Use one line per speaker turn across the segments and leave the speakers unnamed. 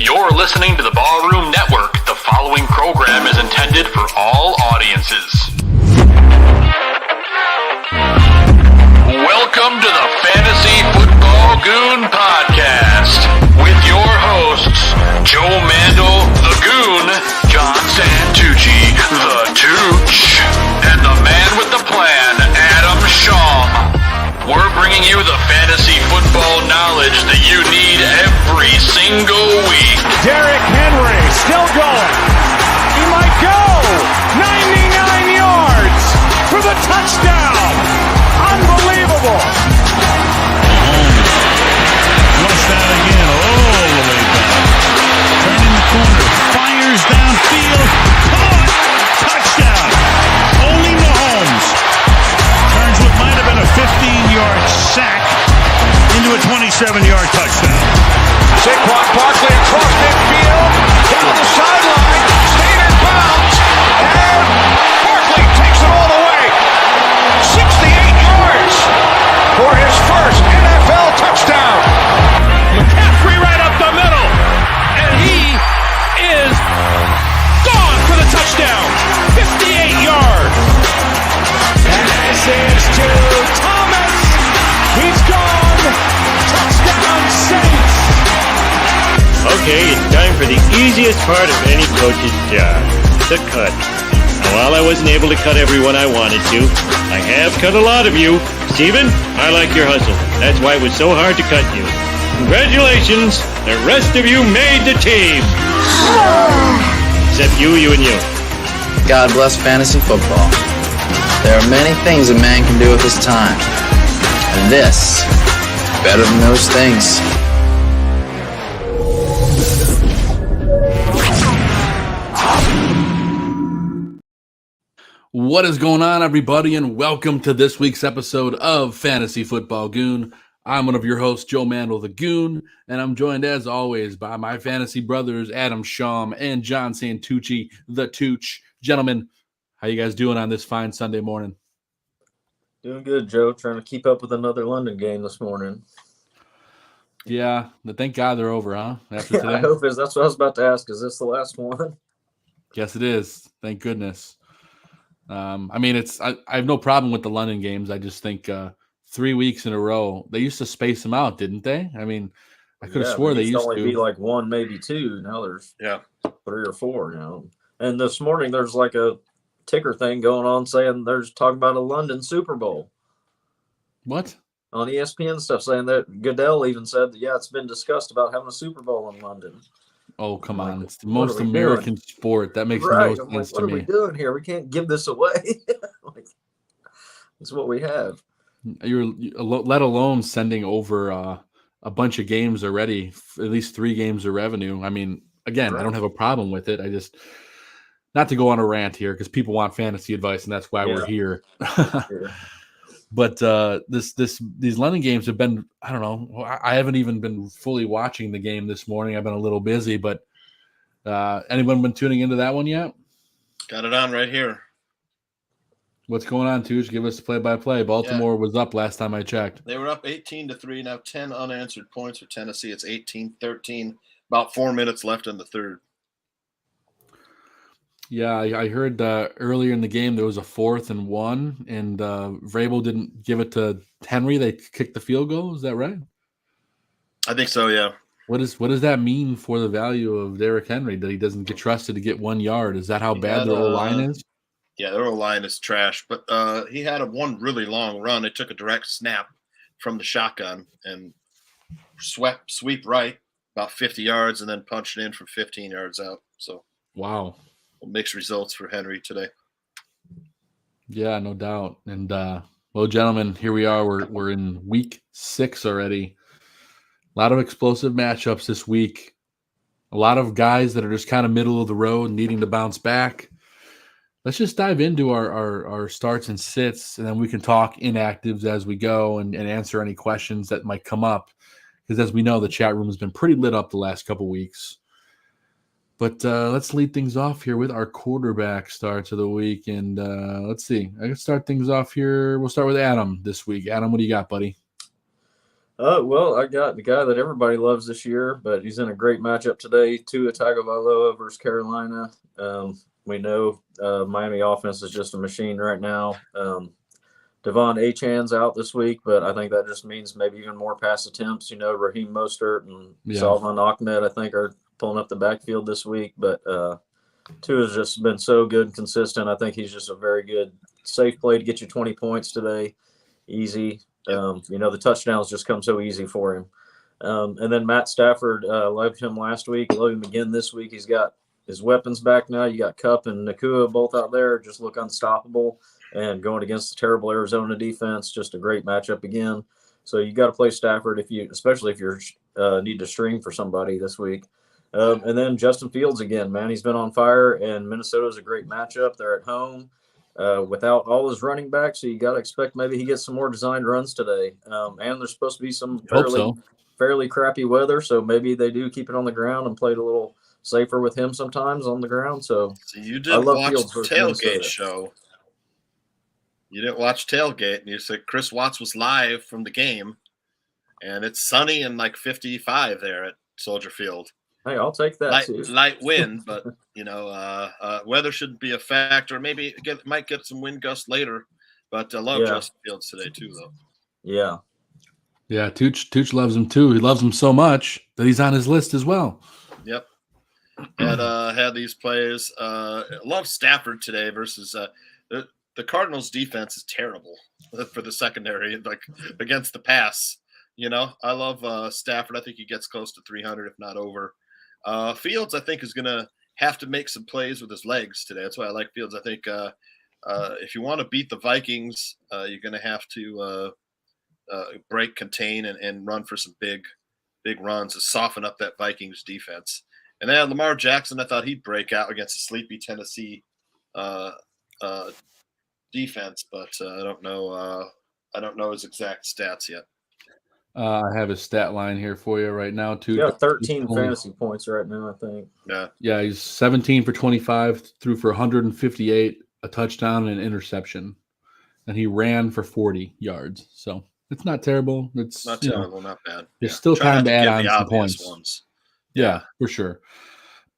You're listening to the Ballroom Network. The following program is intended for all audiences. Welcome to the Fantasy Football Goon Podcast with your hosts, Joe Mandel, the Goon, John Santucci, the Tooch, and the man with the plan, Adam Shum. We're bringing you the fantasy football knowledge that you need every single week.
Derrick Henry still going. He might go. 99 yards for the touchdown. Unbelievable.
Flushed out again all the way back. Turning the corner. Fires downfield. Caught. Touchdown. Only Mahomes turns what might have been a 15-yard sack into a 27-yard touchdown.
Saquon Barkley across midfield, down the sideline, staying in bounds, and Barkley takes it all the way. 68 yards for his first NFL touchdown. McCaffrey right up the middle, and he is gone for the touchdown. 58 yards. And this is to Thomas. He's gone. Touchdown Saints.
Okay, it's time for the easiest part of any coach's job, the cut. Now, while I wasn't able to cut everyone I wanted to, I have cut a lot of you. Steven, I like your hustle. That's why it was so hard to cut you. Congratulations, the rest of you made the team. Except you, and you.
God bless fantasy football. There are many things a man can do with his time. And this, better than those things.
What is going on, everybody, and welcome to this week's episode of Fantasy Football Goon. I'm one of your hosts, Joe Mandel, the Goon, and I'm joined, as always, by my fantasy brothers, Adam Shum and John Santucci, the Tooch. Gentlemen, how you guys doing on this fine Sunday morning?
Doing good, Joe. Trying to keep up with another London game this morning.
Yeah, but thank God they're over, huh? After today?
I hope that's what I was about to ask. Is this the last one?
Yes, it is. Thank goodness. I have no problem with the London games. I just think 3 weeks in a row. They used to space them out, didn't they? I mean, I could have swore they used to.
Only be like one, maybe two. Now there's 3 or 4 now. And this morning there's like a ticker thing going on saying there's talking about a London Super Bowl.
What?
On ESPN stuff, saying that Goodell even said that, it's been discussed about having a Super Bowl in London.
Oh, come on. It's the most American sport. That makes no sense to me.
What are we doing here? We can't give this away. It's what we have.
Let alone sending over a bunch of games already, at least 3 games of revenue. I mean, again, I don't have a problem with it. I just, not to go on a rant here because people want fantasy advice, and that's why we're here. But these London games have been, I don't know, I haven't even been fully watching the game this morning. I've been a little busy, but anyone been tuning into that one yet?
Got it on right here.
What's going on, Tooch? Give us the play-by-play. Baltimore was up last time I checked.
They were up 18-3. Now 10 unanswered points for Tennessee. It's 18-13. About 4 minutes left in the third.
Yeah, I heard earlier in the game there was a 4th and 1, and Vrabel didn't give it to Henry. They kicked the field goal. Is that right?
I think so, yeah.
What does that mean for the value of Derrick Henry, that he doesn't get trusted to get 1 yard? Is that how bad their O-line is?
Yeah, their O-line is trash. But he had one really long run. It took a direct snap from the shotgun and sweep right about 50 yards and then punched it in from 15 yards out. So
wow.
Mixed results for Henry today.
Yeah, no doubt. And well, gentlemen, here we are. We're in week 6 already. A lot of explosive matchups this week. A lot of guys that are just kind of middle of the road, needing to bounce back. Let's just dive into our starts and sits, and then we can talk inactives as we go and answer any questions that might come up. Because as we know, the chat room has been pretty lit up the last couple weeks. But let's lead things off here with our quarterback starts of the week. And let's see. I can start things off here. We'll start with Adam this week. Adam, what do you got, buddy?
Well, I got the guy that everybody loves this year, but he's in a great matchup today. Tua Tagovailoa versus Carolina. We know Miami offense is just a machine right now. Devon Achan's out this week, but I think that just means maybe even more pass attempts. Raheem Mostert and Salvan Ahmed, I think, are pulling up the backfield this week. But Tua's just been so good and consistent. I think he's just a very good, safe play to get you 20 points today. Easy. The touchdowns just come so easy for him. And then Matt Stafford, loved him last week. Love him again this week. He's got his weapons back now. You got Kupp and Nakua both out there, just look unstoppable. And going against the terrible Arizona defense, just a great matchup again. So you got to play Stafford especially if you need to stream for somebody this week. And then Justin Fields again, man, he's been on fire. And Minnesota's a great matchup. They're at home without all his running backs, so you got to expect maybe he gets some more designed runs today. And there's supposed to be some fairly crappy weather, so maybe they do keep it on the ground and play it a little safer with him sometimes on the ground. So
you did watch the tailgate show. You didn't watch tailgate, and you said Chris Watts was live from the game, and it's sunny and like 55 there at Soldier Field.
Hey, I'll take that too.
Light wind, but weather shouldn't be a factor. Maybe might get some wind gusts later, but I love Justin Fields today too, though.
Yeah, Tooch loves him too. He loves him so much that he's on his list as well.
Yep. Had these plays. Love Stafford today versus the Cardinals' defense is terrible for the secondary, like against the pass. I love Stafford. I think he gets close to 300, if not over. Fields, I think, is going to have to make some plays with his legs today. That's why I like Fields. I think if you want to beat the Vikings, you're going to have to break, contain, and run for some big runs to soften up that Vikings defense. And then Lamar Jackson, I thought he'd break out against a sleepy Tennessee defense, but I don't know his exact stats yet.
I have his stat line here for you right now, too.
Yeah, 13 fantasy points right now, I think.
Yeah, he's 17 for 25, threw for 158, a touchdown and an interception. And he ran for 40 yards. So it's not terrible. It's
not terrible, not bad.
There's still time to add on some points.
Ones.
Yeah, for sure.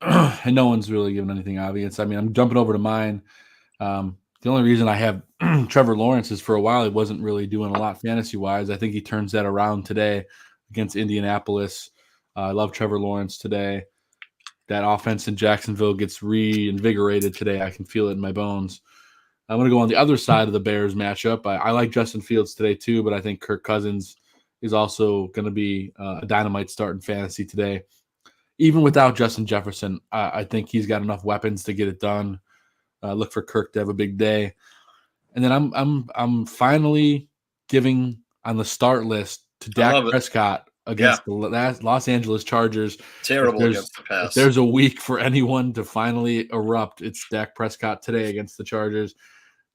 And no one's really given anything obvious. I mean, I'm jumping over to mine. The only reason I have Trevor Lawrence is for a while he wasn't really doing a lot fantasy-wise. I think he turns that around today against Indianapolis. I love Trevor Lawrence today. That offense in Jacksonville gets reinvigorated today. I can feel it in my bones. I'm going to go on the other side of the Bears matchup. I like Justin Fields today too, but I think Kirk Cousins is also going to be a dynamite start in fantasy today. Even without Justin Jefferson, I think he's got enough weapons to get it done. Look for Kirk to have a big day. And then I'm finally giving on the start list to Dak Prescott against the Los Angeles Chargers.
Terrible against the pass.
If there's a week for anyone to finally erupt, it's Dak Prescott today against the Chargers.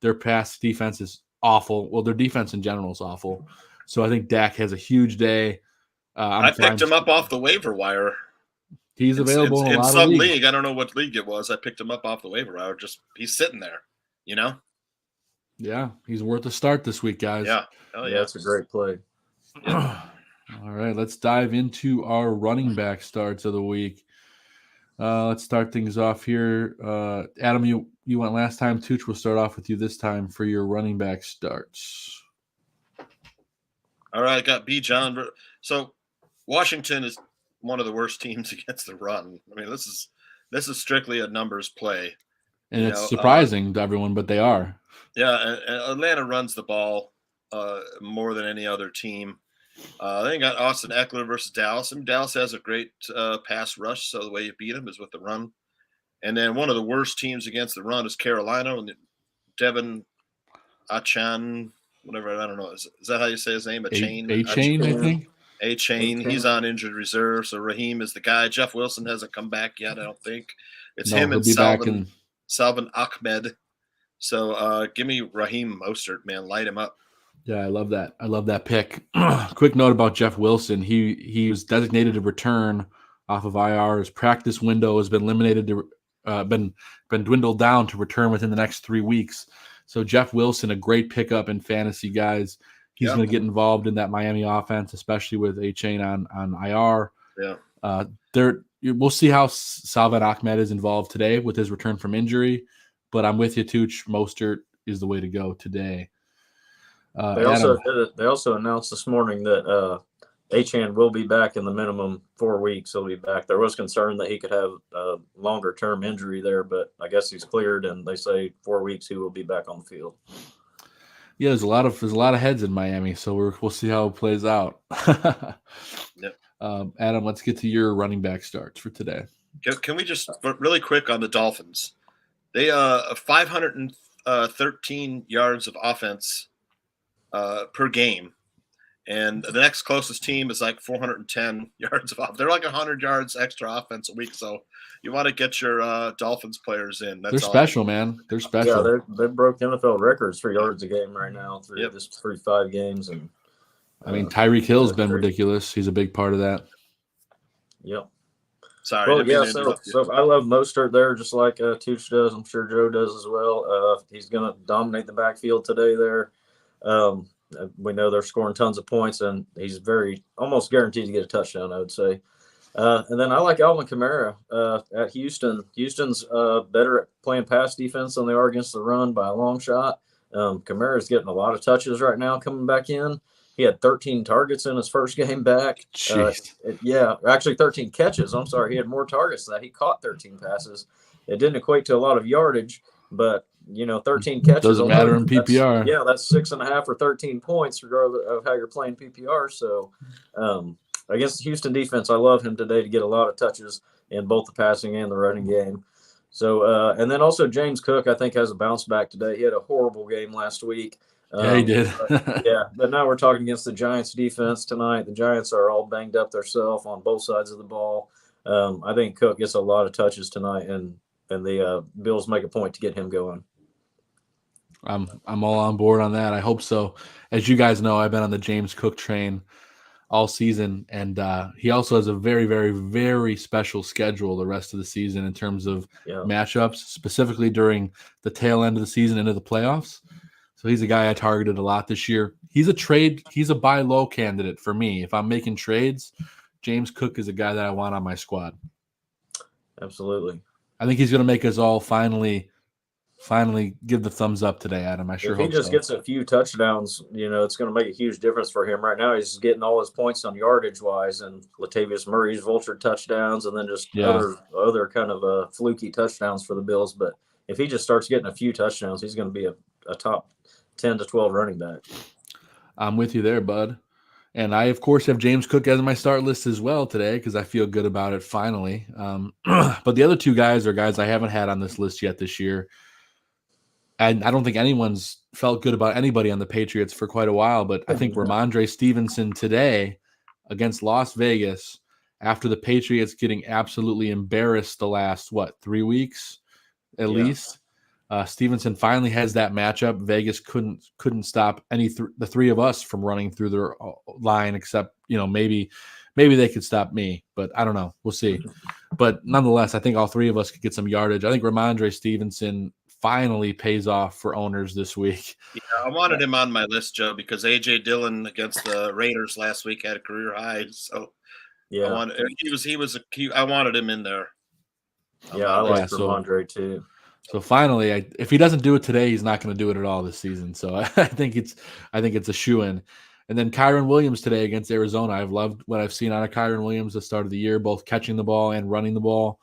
Their pass defense is awful. Well, their defense in general is awful. So I think Dak has a huge day.
I picked him up off the waiver wire.
He's available in a lot
some
of
league. I don't know what league it was. I picked him up off the waiver wire. He's sitting there,
Yeah, he's worth a start this week, guys.
Yeah.
Oh, yeah, it's a great play.
All right, let's dive into our running back starts of the week. Let's start things off here. Adam, you went last time. Tooch, we'll start off with you this time for your running back starts.
All right, I got Bijan. So Washington is one of the worst teams against the run. I mean, this is strictly a numbers play.
And it's surprising to everyone, but they are.
Yeah, and Atlanta runs the ball more than any other team. Then you got Austin Eckler versus Dallas. I mean, Dallas has a great pass rush, so the way you beat them is with the run. And then one of the worst teams against the run is Carolina. And Devin Achane, whatever, I don't know. Is that how you say his name?
Achane, I think.
Achane, he's on injured reserve, so Raheem is the guy. Jeff Wilson hasn't come back yet, I don't think. It's him and Salvan Ahmed. So give me Raheem Mostert, man. Light him up.
Yeah, I love that. I love that pick. Quick note about Jeff Wilson. He was designated to return off of IR. His practice window has been eliminated to been dwindled down to return within the next 3 weeks. So Jeff Wilson, a great pickup in fantasy, guys. he's going to get involved in that Miami offense, especially with A-Chain on IR.
Yeah.
We'll see how Salvan Ahmed is involved today with his return from injury, but I'm with you, Tooch. Mostert is the way to go today.
They also announced this morning that Achane will be back in the minimum 4 weeks. He'll be back. There was concern that he could have a longer term injury there, but I guess he's cleared, and they say 4 weeks he will be back on the field.
Yeah, there's a lot of heads in Miami, so we'll see how it plays out.
Yep.
Adam, let's get to your running back starts for today.
Can we just really quick on the Dolphins? They 513 yards of offense per game, and the next closest team is like 410 yards of offense. They're like 100 yards extra offense a week, so you want to get your Dolphins players in.
They're special, man. They're special.
Yeah, they broke NFL records for yards a game right now through 5 games, and
I mean Tyreek Hill's been ridiculous. He's a big part of that.
Yep.
Sorry.
Well, yeah. So I love Mostert there, just like Tooch does. I'm sure Joe does as well. He's going to dominate the backfield today there. We know they're scoring tons of points, and he's almost guaranteed to get a touchdown, I would say. And then I like Alvin Kamara at Houston. Houston's better at playing pass defense than they are against the run by a long shot. Kamara's getting a lot of touches right now coming back in. He had 13 targets in his first game back. Actually 13 catches. I'm sorry. He had more targets than that. He caught 13 passes. It didn't equate to a lot of yardage, but 13 catches
doesn't matter in PPR.
That's 6.5 or 13 points, regardless of how you're playing PPR. So against the Houston defense, I love him today to get a lot of touches in both the passing and the running game. So and then also James Cook, I think, has a bounce back today. He had a horrible game last week.
Yeah, he did.
But now we're talking against the Giants defense tonight. The Giants are all banged up themselves on both sides of the ball. I think Cook gets a lot of touches tonight, and the Bills make a point to get him going.
I'm all on board on that. I hope so. As you guys know, I've been on the James Cook train all season, and he also has a very, very, very special schedule the rest of the season in terms of matchups, specifically during the tail end of the season into the playoffs. So he's a guy I targeted a lot this year. He's a buy low candidate for me. If I'm making trades, James Cook is a guy that I want on my squad.
Absolutely.
I think he's going to make us all finally give the thumbs up today, Adam. I sure hope so.
If he just gets a few touchdowns, it's going to make a huge difference for him. Right now, he's getting all his points on yardage-wise, and Latavius Murray's vulture touchdowns, and then just other kind of fluky touchdowns for the Bills. But if he just starts getting a few touchdowns, he's going to be a top 10 to 12 running back.
I'm with you there, bud. And I, of course, have James Cook as my start list as well today because I feel good about it finally. But the other two guys are guys I haven't had on this list yet this year. And I don't think anyone's felt good about anybody on the Patriots for quite a while. But I think Ramondre Stevenson today against Las Vegas, after the Patriots getting absolutely embarrassed the last, 3 weeks at least, Stevenson finally has that matchup. Vegas couldn't stop the three of us from running through their line, except maybe they could stop me, but I don't know. We'll see. But nonetheless, I think all three of us could get some yardage. I think Ramondre Stevenson finally pays off for owners this week.
Yeah, I wanted him on my list, Joe, because A.J. Dillon against the Raiders last week had a career high. So I wanted him in there.
I like Ramondre too.
So finally, if he doesn't do it today, he's not going to do it at all this season. So I think it's a shoo-in. And then Kyren Williams today against Arizona. I've loved what I've seen out of Kyren Williams the start of the year, both catching the ball and running the ball.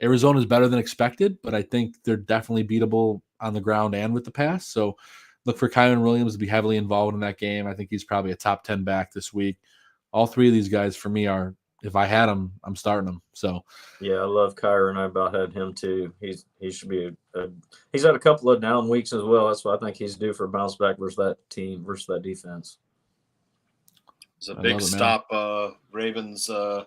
Arizona is better than expected, but I think they're definitely beatable on the ground and with the pass. So look for Kyren Williams to be heavily involved in that game. I think he's probably a top 10 back this week. All three of these guys for me are, if I had him, I'm starting him. So
yeah, I love Kyren. I about had him too. He should be he's had a couple of down weeks as well. That's why I think he's due for a bounce back versus that team, versus that defense.
It's a big stop. Ravens were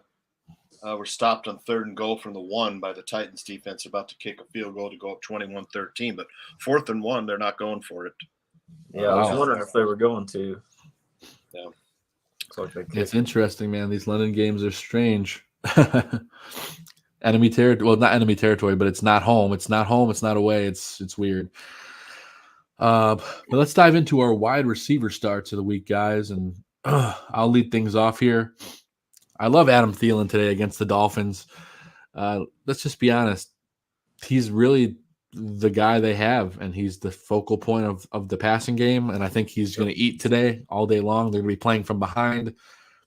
stopped on 3rd and goal from the 1 by the Titans defense. They're about to kick a field goal to go up 21-13, but 4th and 1, they're not going for it.
Yeah, I was wondering if they were going to.
Yeah.
It's interesting, man. These London games are strange. Enemy territory. Well, not enemy territory, but it's not home. It's not away. It's weird. But let's dive into our wide receiver starts of the week, guys, and I'll lead things off here. I love Adam Thielen today against the Dolphins. Let's just be honest. He's really the guy they have, and he's the focal point of the passing game, and I think he's going to eat today all day long. They're going to be playing from behind.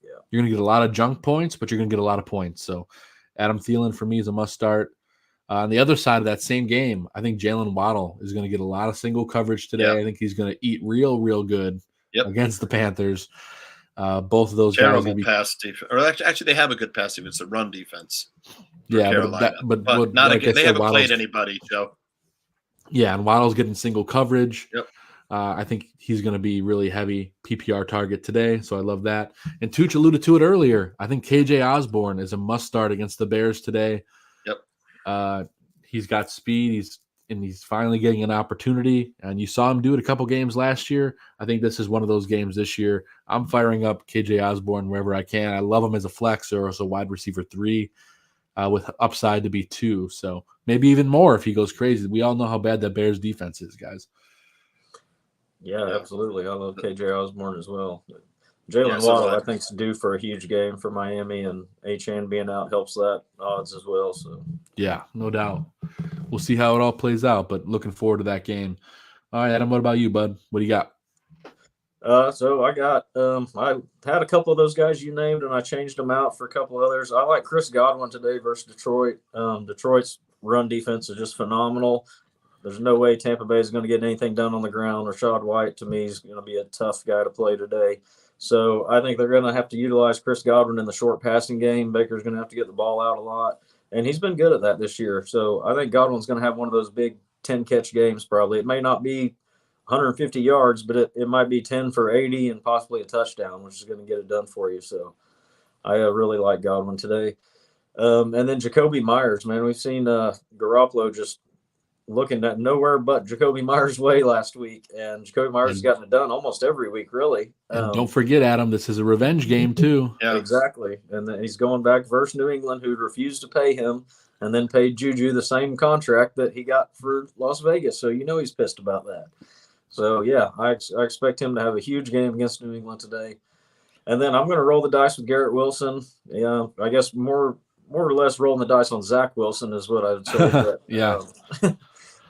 Yeah.
You're going to get a lot of junk points, but you're going to get a lot of points. So Adam Thielen for me is a must start. On the other side of that same game, I think Jalen Waddle is going to get a lot of single coverage today.
Yep.
I think he's going to eat real good against the Panthers. Both of those
terrible
guys.
Pass defense. Or actually, they have a good pass defense. It's a run defense.
Yeah,
Carolina.
but
not
like
they haven't
Waddle's,
played anybody, Joe.
Yeah, and Waddle's getting single coverage.
Yep.
I think he's going to be really heavy PPR target today, so I love that. And Tooch alluded to it earlier. I think KJ Osborne is a must start against the Bears today.
Yep.
He's got speed. He's finally getting an opportunity, and you saw him do it a couple games last year. I think this is one of those games this year. I'm firing up KJ Osborne wherever I can. I love him as a flex or as a wide receiver 3 with upside to be 2. So maybe even more if he goes crazy. We all know how bad that Bears defense is, guys.
Yeah, absolutely. I love KJ Osborne as well. Jalen Waddle, I think, is due for a huge game for Miami, and Achane being out helps that odds as well. So
yeah, no doubt. We'll see how it all plays out, but looking forward to that game. All right, Adam, what about you, bud? What do you got?
So I got I had a couple of those guys you named, and I changed them out for a couple others. I like Chris Godwin today versus Detroit. Detroit's run defense is just phenomenal. There's no way Tampa Bay is going to get anything done on the ground. Rashad White, to me, is going to be a tough guy to play today. So I think they're going to have to utilize Chris Godwin in the short passing game. Baker's going to have to get the ball out a lot, and he's been good at that this year. So I think Godwin's going to have one of those big 10-catch games probably. It may not be 150 yards, but it might be 10 for 80 and possibly a touchdown, which is going to get it done for you. So I really like Godwin today. And then Jacoby Myers, man, we've seen Garoppolo just looking at nowhere but Jacoby Myers' way last week, and Jacoby Myers has gotten it done almost every week, really.
And don't forget, Adam, this is a revenge game too.
Yeah,
exactly. And then he's going back versus New England, who refused to pay him and then paid Juju the same contract that he got for Las Vegas. So he's pissed about that. So yeah, I expect him to have a huge game against New England today. And then I'm going to roll the dice with Garrett Wilson. Yeah, I guess more or less rolling the dice on Zach Wilson is what I would say. But,
yeah.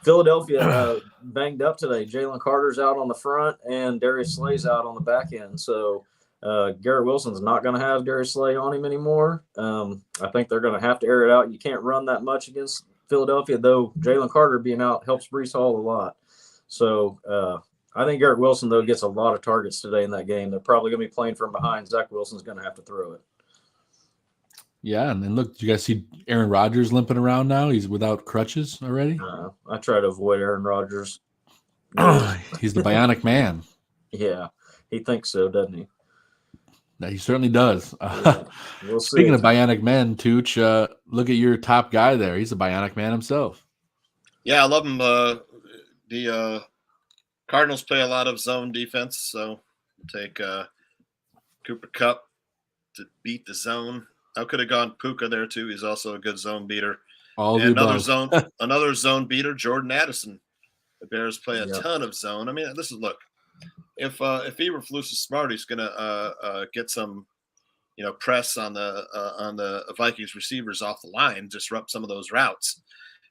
Philadelphia banged up today. Jalen Carter's out on the front and Darius Slay's out on the back end. So Garrett Wilson's not going to have Darius Slay on him anymore. I think they're going to have to air it out. You can't run that much against Philadelphia, though Jalen Carter being out helps Breece Hall a lot. So I think Garrett Wilson, though, gets a lot of targets today in that game. They're probably going to be playing from behind. Zach Wilson's going to have to throw it.
Yeah, and then look, did you guys see Aaron Rodgers limping around now? He's without crutches already?
I try to avoid Aaron Rodgers.
He's the bionic man.
Yeah, he thinks so, doesn't he?
No, he certainly does.
We'll
Speaking of bionic men, Tooch, look at your top guy there. He's a bionic man himself.
Yeah, I love him. The Cardinals play a lot of zone defense, so take Cooper Kupp to beat the zone. I could have gone Puka there too. He's also a good zone beater. Another zone beater, Jordan Addison. The Bears play a ton of zone. I mean, look. If Eberflus is smart, he's gonna get some, press on the Vikings receivers off the line, disrupt some of those routes.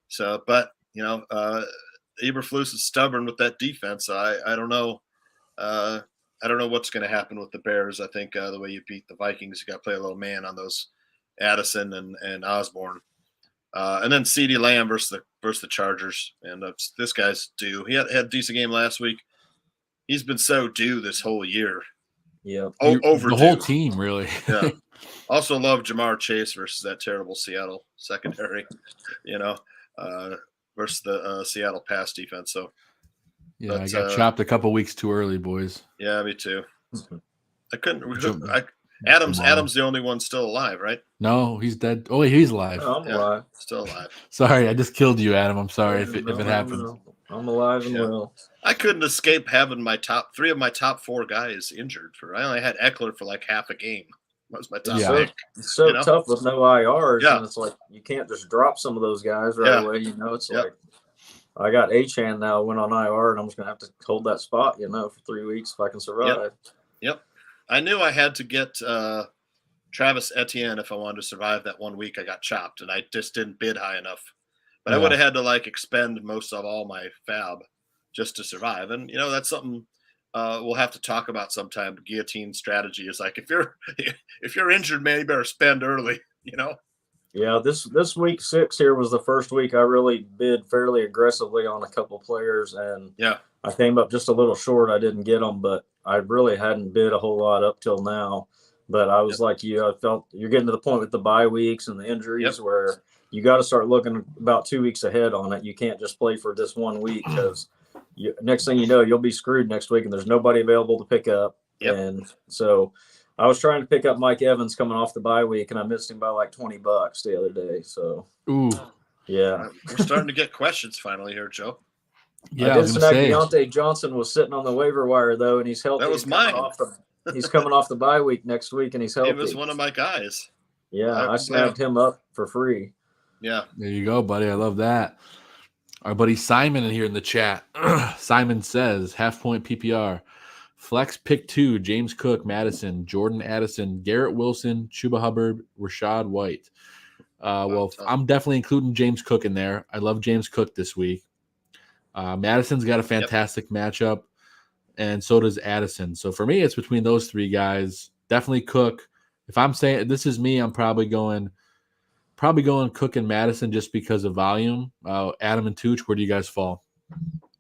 So, but Eberflus is stubborn with that defense. I don't know. I don't know what's going to happen with the Bears. I think the way you beat the Vikings, you got to play a little man on those Addison and Osborne, and then CeeDee Lamb versus the Chargers. And this guy's due. He had a decent game last week. He's been so due this whole year.
Yeah,
overdue. The whole team, really.
Yeah. Also love Jamar Chase versus that terrible Seattle secondary. Versus the Seattle pass defense. So.
Yeah, I got chopped a couple weeks too early, boys.
Yeah, me too. I couldn't. Adam's the only one still alive, right?
No, he's dead. Oh, he's alive.
No, I'm alive.
Still alive.
Sorry, I just killed you, Adam. I'm sorry if it happened.
No. I'm alive and well.
I couldn't escape having three of my top 4 guys injured. I only had Eckler for like half a game. That was my top pick.
It's so tough with no IRs,
yeah.
And it's like you can't just drop some of those guys right away. It's like I got Achane now. Went on IR, and I'm just gonna have to hold that spot, for 3 weeks if I can survive.
Yep. I knew I had to get Travis Etienne if I wanted to survive that 1 week. I got chopped, and I just didn't bid high enough. But I would have had to expend most of all my fab just to survive. And that's something we'll have to talk about sometime. Guillotine strategy is if you're injured, man, you better spend early.
Yeah, this week 6 here was the first week I really bid fairly aggressively on a couple players, and I came up just a little short. I didn't get them, but I really hadn't bid a whole lot up till now. But I was like you, I felt you're getting to the point with the bye weeks and the injuries where you got to start looking about 2 weeks ahead on it. You can't just play for this 1 week because next thing you know, you'll be screwed next week and there's nobody available to pick up. And so I was trying to pick up Mike Evans coming off the bye week, and I missed him by $20 the other day. So, yeah.
We're starting to get questions finally here, Joe.
Yeah, I did snag Deontay Johnson was sitting on the waiver wire, though, and he's healthy.
That was mine.
He's coming off the bye week next week, and he's healthy.
He was one of my guys.
Yeah, I snagged him up for free.
Yeah.
There you go, buddy. I love that. Our buddy Simon in here in the chat. Simon says, half-point PPR. Flex pick 2, James Cook, Madison, Jordan Addison, Garrett Wilson, Chuba Hubbard, Rashad White. I'm definitely including James Cook in there. I love James Cook this week. Madison's got a fantastic matchup, and so does Addison. So for me, it's between those 3 guys. Definitely Cook. If I'm saying this is me, I'm probably going Cook and Madison just because of volume. Adam and Tooch, where do you guys fall?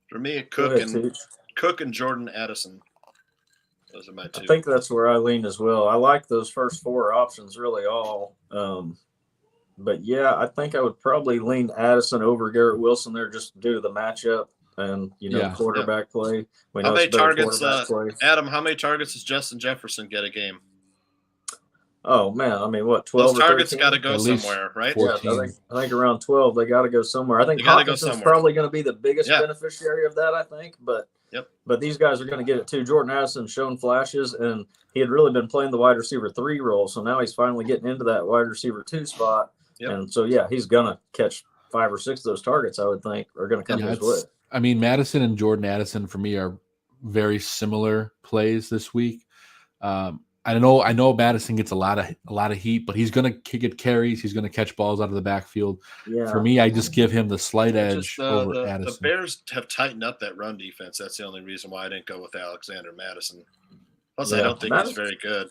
For me, Cook and Jordan Addison. Those are my 2.
I think that's where I lean as well. I like those first 4 options really all. But yeah, I think I would probably lean Addison over Garrett Wilson there just due to the matchup and quarterback play.
How many targets, Adam? How many targets does Justin Jefferson get a game?
Oh man, I mean, what 12?
Those targets got to go somewhere, right?
14.
Yeah, I think around 12 they got to go somewhere. I think Hawkinson's probably going to be the biggest beneficiary of that. I think, but these guys are going to get it too. Jordan Addison's shown flashes, and he had really been playing the wide receiver 3 role, so now he's finally getting into that wide receiver 2 spot. And so he's going to catch 5 or 6 of those targets. I would think are going to come his way.
I mean, Madison and Jordan Addison for me are very similar plays this week. I know Madison gets a lot of heat, but he's going to get carries. He's going to catch balls out of the backfield. Yeah. For me, I just give him the slight edge over Addison.
The Bears have tightened up that run defense. That's the only reason why I didn't go with Alexander Madison. Plus, I don't think he's very good.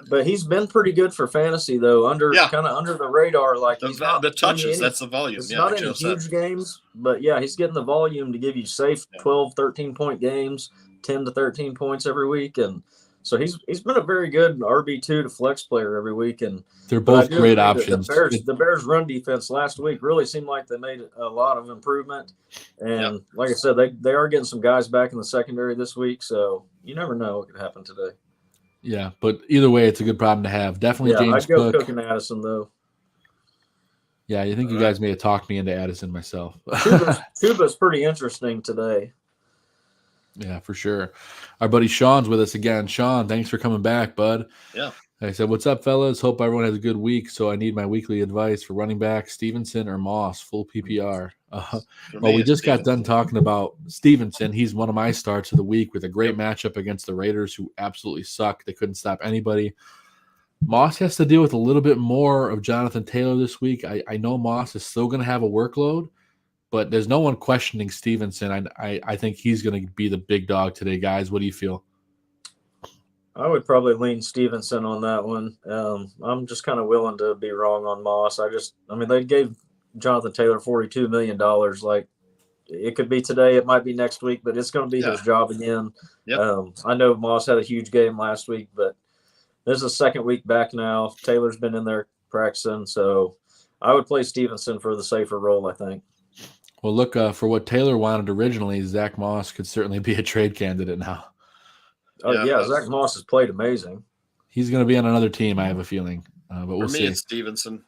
But he's been pretty good for fantasy, though, kind of under the radar. Like he's not
the touches, that's the volume.
It's not any huge games, but he's getting the volume to give you safe 12, 13-point games, 10 to 13 points every week, and so he's been a very good RB2 to flex player every week, and
they're both great options.
The Bears' run defense last week really seemed like they made a lot of improvement, and like I said, they are getting some guys back in the secondary this week, so you never know what could happen today.
Yeah, but either way, it's a good problem to have. Definitely James
I'd go
Cook
and Addison, though.
Yeah, I think you guys may have talked me into Addison myself.
Tuba's pretty interesting today.
Yeah, for sure. Our buddy Sean's with us again. Sean, thanks for coming back, bud.
Yeah.
I said, what's up, fellas? Hope everyone has a good week. So I need my weekly advice for running back Stevenson or Moss, full PPR. We just got done talking about Stevenson. He's one of my starts of the week with a great matchup against the Raiders, who absolutely suck. They couldn't stop anybody. Moss has to deal with a little bit more of Jonathan Taylor this week. I know Moss is still going to have a workload, but there's no one questioning Stevenson. I think he's going to be the big dog today, guys. What do you feel?
I would probably lean Stevenson on that one. I'm just kind of willing to be wrong on Moss. They gave Jonathan Taylor $42 million. Like, it could be today, it might be next week, but it's going to be his job again. Yep. I know Moss had a huge game last week, but this is the second week back now. Taylor's been in there practicing, so I would play Stevenson for the safer role, I think.
Well, look, for what Taylor wanted originally, Zach Moss could certainly be a trade candidate now.
Zach Moss has played amazing.
He's going to be on another team, I have a feeling. But we'll see.
For me, it's Stevenson.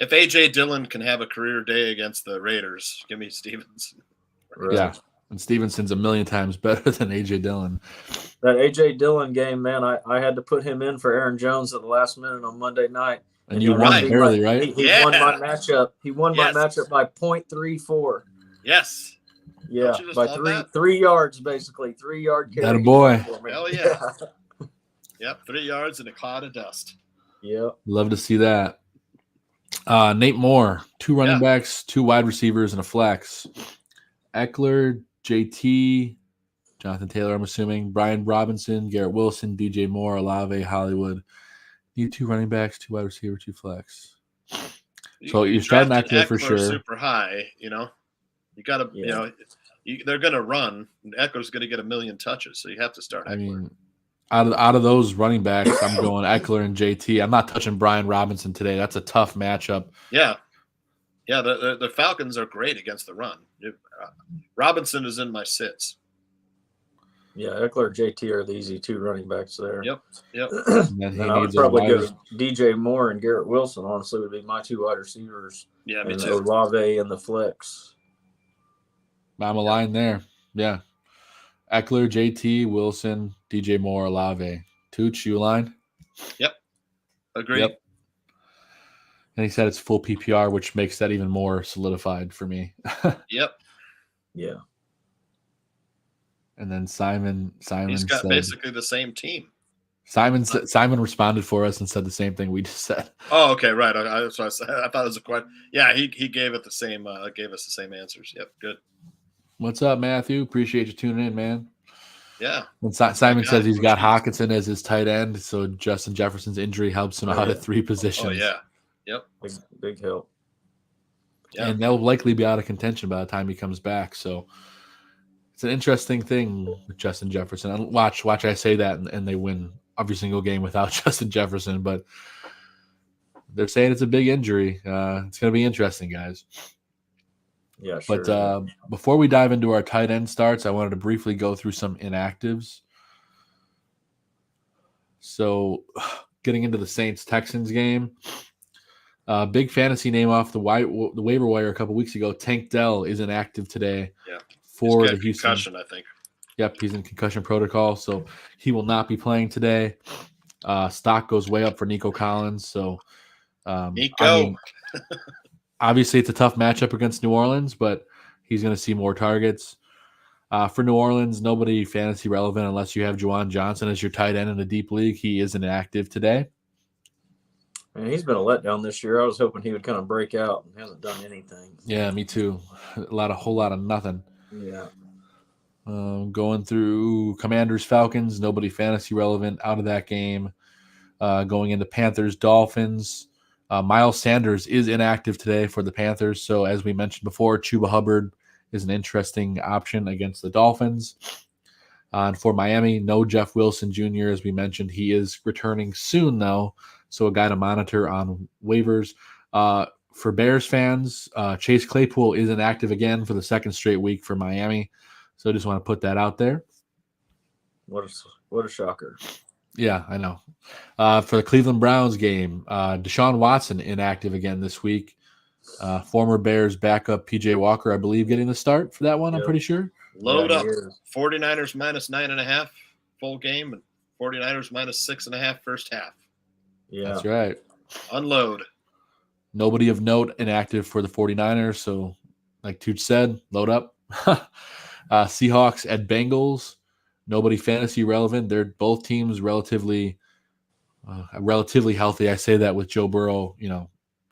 If A.J. Dillon can have a career day against the Raiders, give me Stevenson.
Right. Yeah, and Stevenson's a million times better than A.J. Dillon.
That A.J. Dillon game, man, I had to put him in for Aaron Jones at the last minute on Monday night,
And you won barely, right?
He won my matchup. He won my matchup by 0.34.
Yes.
Yeah, by 3 yards, basically. 3 yard carry.
That a boy.
Hell yeah. Yep, 3 yards and a cloud of dust.
Yep.
Love to see that. Nate Moore, 2 running backs, 2 wide receivers, and a flex. Eckler, JT, Jonathan Taylor, I'm assuming, Brian Robinson, Garrett Wilson, DJ Moore, Olave, Hollywood. Need 2 running backs, 2 wide receivers, 2 flex. So you're starting Eckler for sure.
Super high, you got to, they're going to run. Eckler's going to get 1 million touches, so you have to start Eckler.
I mean, out of those running backs, I'm going Eckler and JT. I'm not touching Brian Robinson today. That's a tough matchup.
Yeah. Yeah, the Falcons are great against the run. Robinson is in my sits.
Yeah, Eckler and JT are the easy 2 running backs there.
Yep.
And I would probably go DJ Moore and Garrett Wilson, honestly, would be my 2 wide receivers.
Yeah, me
and
too.
Olave and the flex.
I'm aligned there. Yeah. Eckler, JT, Wilson, DJ Moore, Olave. Tooch, you aligned?
Yep. Agreed.
Yep. And he said it's full PPR, which makes that even more solidified for me.
Yep.
Yeah.
And then Simon
He's got
said,
basically the same team.
Simon responded for us and said the same thing we just said.
Oh, okay, right. I thought it was a question. Yeah, he gave it the same. Gave us the same answers. Yep, good.
What's up, Matthew? Appreciate you tuning in, man.
Yeah.
And Simon says he's got Hawkinson as his tight end, so Justin Jefferson's injury helps him out at 3 positions.
Oh yeah. Yep.
Big help.
Yeah.
And they'll likely be out of contention by the time he comes back. So it's an interesting thing with Justin Jefferson. And watch I say that and they win every single game without Justin Jefferson, but they're saying it's a big injury. It's going to be interesting, guys.
Yeah, sure.
But before we dive into our tight end starts, I wanted to briefly go through some inactives. So getting into the Saints-Texans game, big fantasy name off the waiver wire a couple weeks ago, Tank Dell is inactive today for the Houston.
Concussion, I think.
Yep, he's in concussion protocol, so he will not be playing today. Stock goes way up for Nico Collins. So,
Nico.
Obviously, it's a tough matchup against New Orleans, but he's going to see more targets. For New Orleans, nobody fantasy relevant unless you have Juwan Johnson as your tight end in a deep league. He is inactive today.
And he's been a letdown this year. I was hoping he would kind of break out and hasn't done anything.
Yeah, me too. A whole lot of nothing.
Yeah.
Going through Commanders, Falcons, nobody fantasy relevant out of that game. Going into Panthers, Dolphins. Miles Sanders is inactive today for the Panthers. So as we mentioned before, Chuba Hubbard is an interesting option against the Dolphins. And for Miami, no Jeff Wilson Jr. As we mentioned, he is returning soon though. So a guy to monitor on waivers. For Bears fans, Chase Claypool is inactive again for the 2nd straight week for Miami. So I just want to put that out there.
What a shocker.
Yeah, I know. For the Cleveland Browns game, Deshaun Watson inactive again this week. Former Bears backup P.J. Walker, I believe, getting the start for that one, I'm pretty sure.
Load up. 49ers minus 9.5 full game and 49ers minus 6.5 first half.
Yeah.
That's right.
Unload.
Nobody of note inactive for the 49ers. So, like Tooch said, load up. Seahawks at Bengals. Nobody fantasy relevant. They're both teams relatively healthy. I say that with Joe Burrow,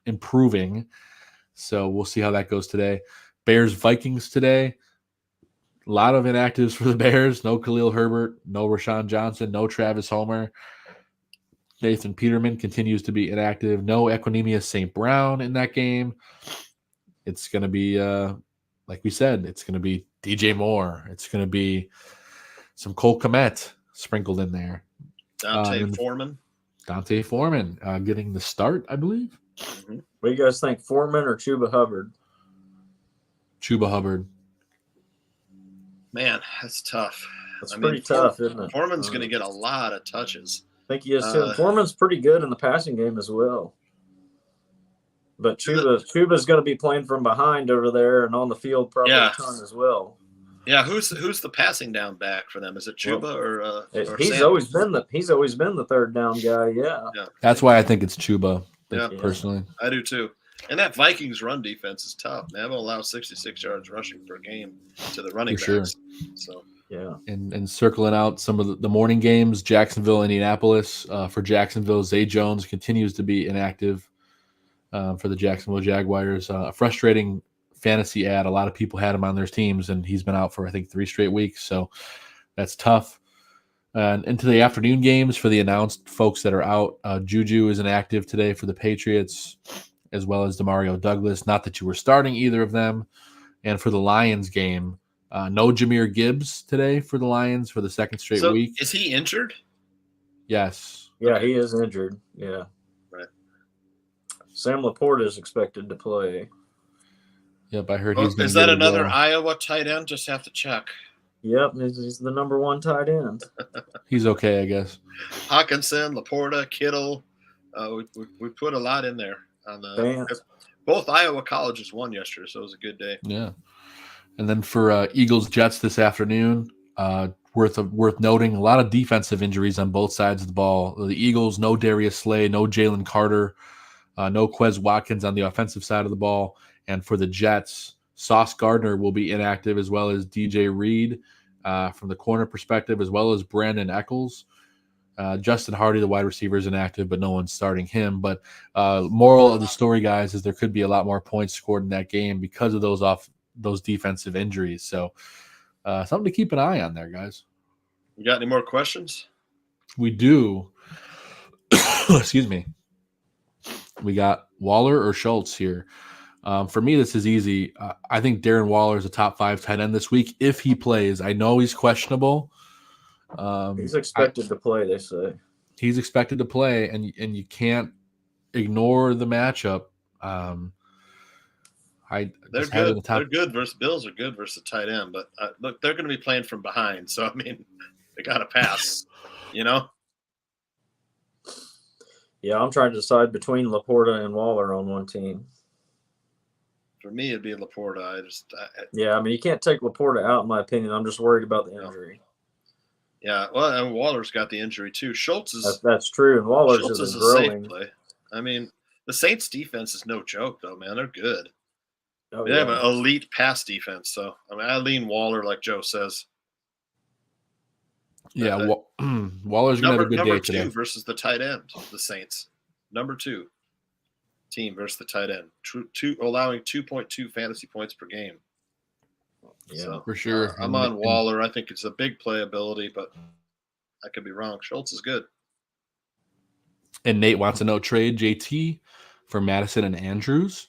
improving. So we'll see how that goes today. Bears Vikings today. A lot of inactives for the Bears. No Khalil Herbert, no Rashawn Johnson, no Travis Homer. Nathan Peterman continues to be inactive. No Equanimeous St. Brown in that game. It's going to be, like we said, it's going to be DJ Moore. It's going to be some Cole Kmet sprinkled in there.
Dante Foreman
getting the start, I believe.
Mm-hmm.
What do you guys think, Foreman or Chuba Hubbard?
Chuba Hubbard.
Man, that's tough.
That's pretty tough, isn't it?
Foreman's going to get a lot of touches.
I think he is too. Foreman's pretty good in the passing game as well. But Chuba's going to be playing from behind over there and on the field probably a ton as well.
Yeah, who's the passing down back for them? Is it Chuba or
he's
Sanders?
always been the third down guy. Yeah.
That's why I think it's Chuba.
Yeah.
personally.
I do too. And that Vikings run defense is tough. They haven't allowed 66 yards rushing per game to the running
For
backs.
sure.
So
Yeah.
And circling out some of the morning games, Jacksonville, Indianapolis. For Jacksonville, Zay Jones continues to be inactive for the Jacksonville Jaguars. A frustrating fantasy ad. A lot of people had him on their teams, and he's been out for, I think, 3 straight weeks. So that's tough. And into the afternoon games for the announced folks that are out, Juju is inactive today for the Patriots, as well as Demario Douglas. Not that you were starting either of them. And for the Lions game, no Jahmyr Gibbs today for the Lions for the second straight week.
Is he injured?
Yes.
Yeah, he is injured. Yeah.
Right.
Sam Laporta is expected to play.
Yep, I heard he's going to
Is that another Iowa tight end? Just have to check.
Yep, he's the number 1 tight end.
He's okay, I guess.
Hawkinson, Laporta, Kittle. We put a lot in there. Both Iowa colleges won yesterday, so it was a good day.
Yeah. And then for Eagles Jets this afternoon, worth noting, a lot of defensive injuries on both sides of the ball. The Eagles, no Darius Slay, no Jalen Carter, no Quez Watkins on the offensive side of the ball. And for the Jets, Sauce Gardner will be inactive, as well as DJ Reed from the corner perspective, as well as Brandon Eccles. Justin Hardy, the wide receiver, is inactive, but no one's starting him. But moral of the story, guys, is there could be a lot more points scored in that game because of those defensive injuries. So something to keep an eye on there, guys.
You got any more questions?
We do. Excuse me. We got Waller or Schultz here. For me, this is easy. I think Darren Waller is a top 5 tight end this week if he plays. I know he's questionable.
He's expected to play, they say.
He's expected to play, and you can't ignore the matchup.
They're good. They're good versus Bills are good versus tight end, but look, they're going to be playing from behind. So I mean, they got to pass. Yeah,
I'm trying to decide between Laporta and Waller on one team.
For me, it'd be Laporta.
I mean, you can't take Laporta out, in my opinion. I'm just worried about the injury.
Yeah, well, and Waller's got the injury too.
That's true, and Waller's
Schultz
is
is a
growing.
safe play. I mean, the Saints' defense is no joke, though, man. They're good. They
Yeah.
have an elite pass defense. So I mean, I lean Waller, like Joe says.
Yeah, Waller's going to have a good day today.
Number 2 versus the tight end, the Saints. Number 2 team versus the tight end. Allowing 2.2 fantasy points per game.
Yeah,
so,
for sure.
I'm on Waller. I think it's a big playability, but I could be wrong. Schultz is good.
And Nate wants to know trade JT for Madison and Andrews.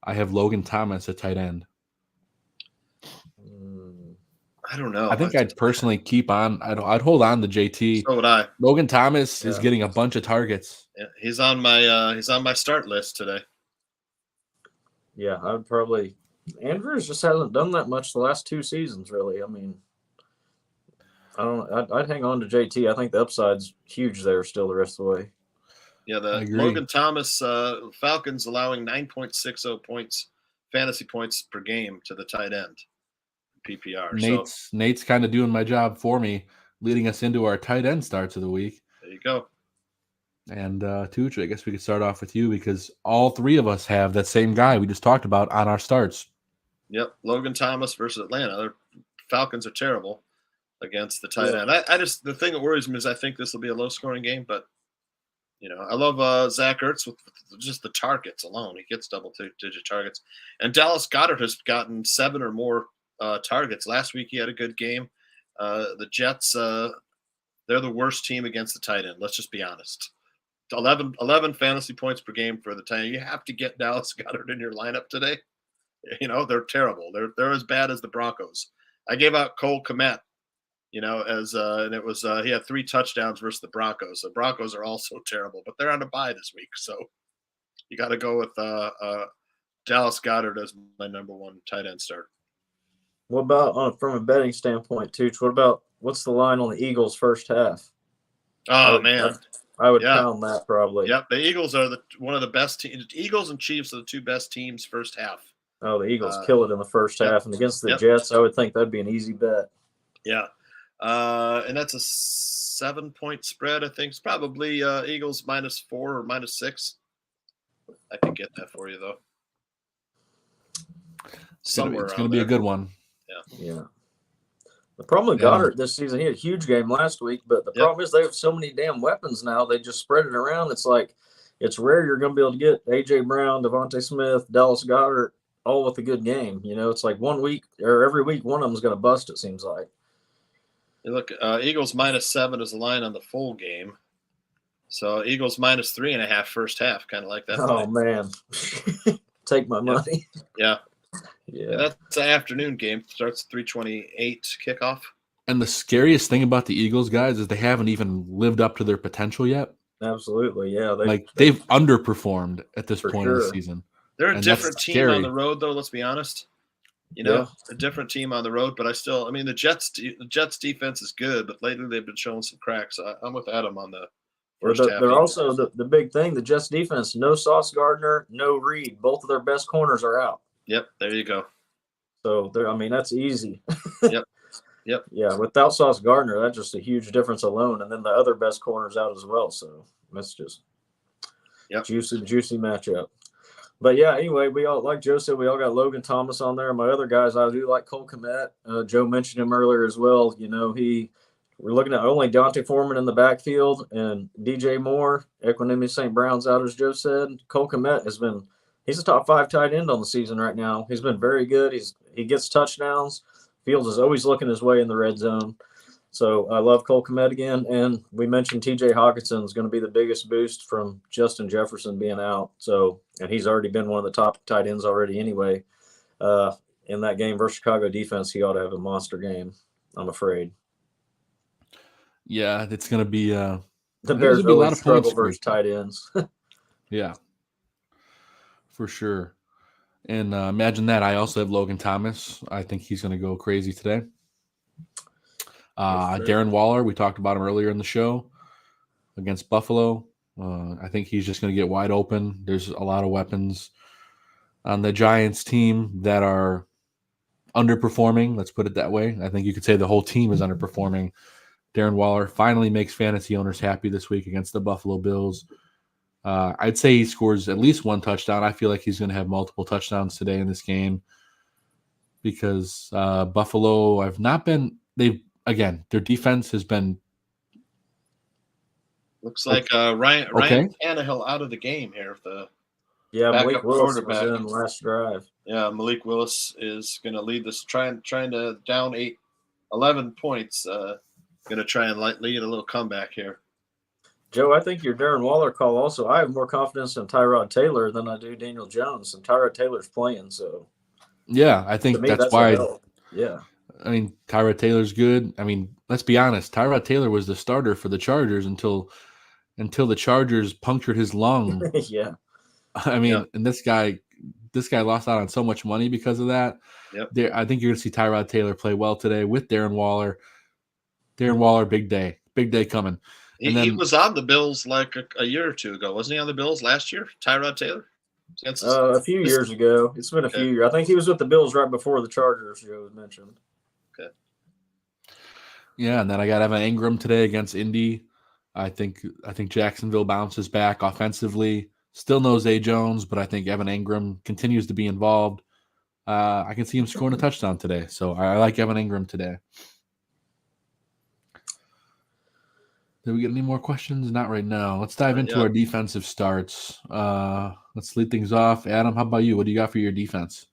I have Logan Thomas at tight end.
I don't know.
I think I'd personally keep on. I'd hold on to JT.
So would I.
Logan Thomas is getting a bunch of targets.
Yeah, he's on my start list today.
Yeah, I'd probably. Andrews just hasn't done that much the last 2 seasons, really. I mean, I'd hang on to JT. I think the upside's huge there still the rest of the way.
Yeah, the Logan Thomas Falcons allowing 9.60 points, fantasy points per game to the tight end, PPR.
Nate's kind of doing my job for me, leading us into our tight end starts of the week.
There you go.
And Tooch, I guess we could start off with you because all 3 of us have that same guy we just talked about on our starts.
Yep, Logan Thomas versus Atlanta. Their Falcons are terrible against the tight end. The thing that worries me is I think this will be a low-scoring game, but I love Zach Ertz with just the targets alone. He gets double-digit targets. And Dallas Goedert has gotten 7 or more targets. Last week he had a good game. The Jets, they're the worst team against the tight end. Let's just be honest. 11 fantasy points per game for the tight end. You have to get Dallas Goedert in your lineup today. They're terrible. They're as bad as the Broncos. I gave out Cole Kmet, and it was he had 3 touchdowns versus the Broncos. The Broncos are also terrible, but they're on a bye this week, so you got to go with Dallas Goedert as my number 1 tight end start.
What about from a betting standpoint, Tooch? What's the line on the Eagles first half?
Oh man,
I would pound that probably.
Yep, the Eagles are one of the best teams. Eagles and Chiefs are the 2 best teams first half.
Oh, the Eagles kill it in the first half, and against the Jets, I would think that'd be an easy bet.
Yeah, and that's a 7-point spread. I think it's probably Eagles -4 or -6. I can get that for you though.
It's gonna be a good one.
Yeah. The problem with Goddard this season, he had a huge game last week, but the problem is they have so many damn weapons now. They just spread it around. It's like it's rare you're going to be able to get A.J. Brown, Devontae Smith, Dallas Goddard all with a good game. It's like 1 week or every week one of them is going to bust, it seems like.
You look, Eagles -7 is the line on the full game. So Eagles -3.5 first half, kind of like that.
Oh, man. Take my money.
Yeah.
Yeah.
That's an afternoon game. Starts 3:28 kickoff.
And the scariest thing about the Eagles, guys, is they haven't even lived up to their potential yet.
Absolutely, yeah.
They've underperformed at this point of the season.
They're a different team on the road, though. Let's be honest. A different team on the road, but the Jets defense is good, but lately they've been showing some cracks. I'm with Adam on the first half.
They're also the big thing. The Jets defense, no Sauce Gardner, no Reed. Both of their best corners are out.
Yep, there you go.
So that's easy.
Yep.
Yeah, without Sauce Gardner, that's just a huge difference alone. And then the other best corners out as well. So that's just juicy matchup. But yeah, anyway, we all, like Joe said, we all got Logan Thomas on there. My other guys, I do like Cole Kmet. Joe mentioned him earlier as well. We're looking at only Dante Foreman in the backfield and DJ Moore, Equanimous St. Brown's out, as Joe said. Cole Kmet he's a top 5 tight end on the season right now. He's been very good. He gets touchdowns. Fields is always looking his way in the red zone. So I love Cole Kmet again. And we mentioned TJ Hawkinson is going to be the biggest boost from Justin Jefferson being out. And he's already been one of the top tight ends already anyway. In that game versus Chicago defense, he ought to have a monster game, I'm afraid.
Yeah, it's going to be
the Bears
be a lot of
struggle versus tight ends.
Yeah, for sure. And imagine that. I also have Logan Thomas. I think he's going to go crazy today. Darren Waller, we talked about him earlier in the show against Buffalo. I think he's just going to get wide open. There's a lot of weapons on the Giants team that are underperforming. Let's put it that way. I think you could say the whole team is underperforming. Darren Waller finally makes fantasy owners happy this week against the Buffalo Bills. I'd say he scores at least 1 touchdown. I feel like he's going to have multiple touchdowns today in this game because Buffalo their defense has been.
Looks like Ryan Tannehill out of the game here.
Malik Willis was in the last drive.
Yeah, Malik Willis is going to lead this, trying to down 11 points. Going to try and lead a little comeback here.
Joe, I think your Darren Waller call also. I have more confidence in Tyrod Taylor than I do Daniel Jones, and Tyrod Taylor's playing. So,
yeah, I think that's why.
Yeah,
I mean, Tyrod Taylor's good. I mean, let's be honest. Tyrod Taylor was the starter for the Chargers until the Chargers punctured his lung.
Yeah,
I mean, and this guy lost out on so much money because of that.
Yep.
I think you're going to see Tyrod Taylor play well today with Darren Waller. Darren Waller, big day coming.
He was on the Bills like a year or two ago. Wasn't he on the Bills last year, Tyrod Taylor?
A few years ago. It's been a few years. I think he was with the Bills right before the Chargers, Joe mentioned.
Okay.
Yeah, and then I got Evan Ingram today against Indy. I think Jacksonville bounces back offensively. Still no Zay Jones, but I think Evan Ingram continues to be involved. I can see him scoring a touchdown today. So I like Evan Ingram today. Did we get any more questions? Not right now. Let's dive into our defensive starts. Let's lead things off. Adam, how about you? What do you got for your defense?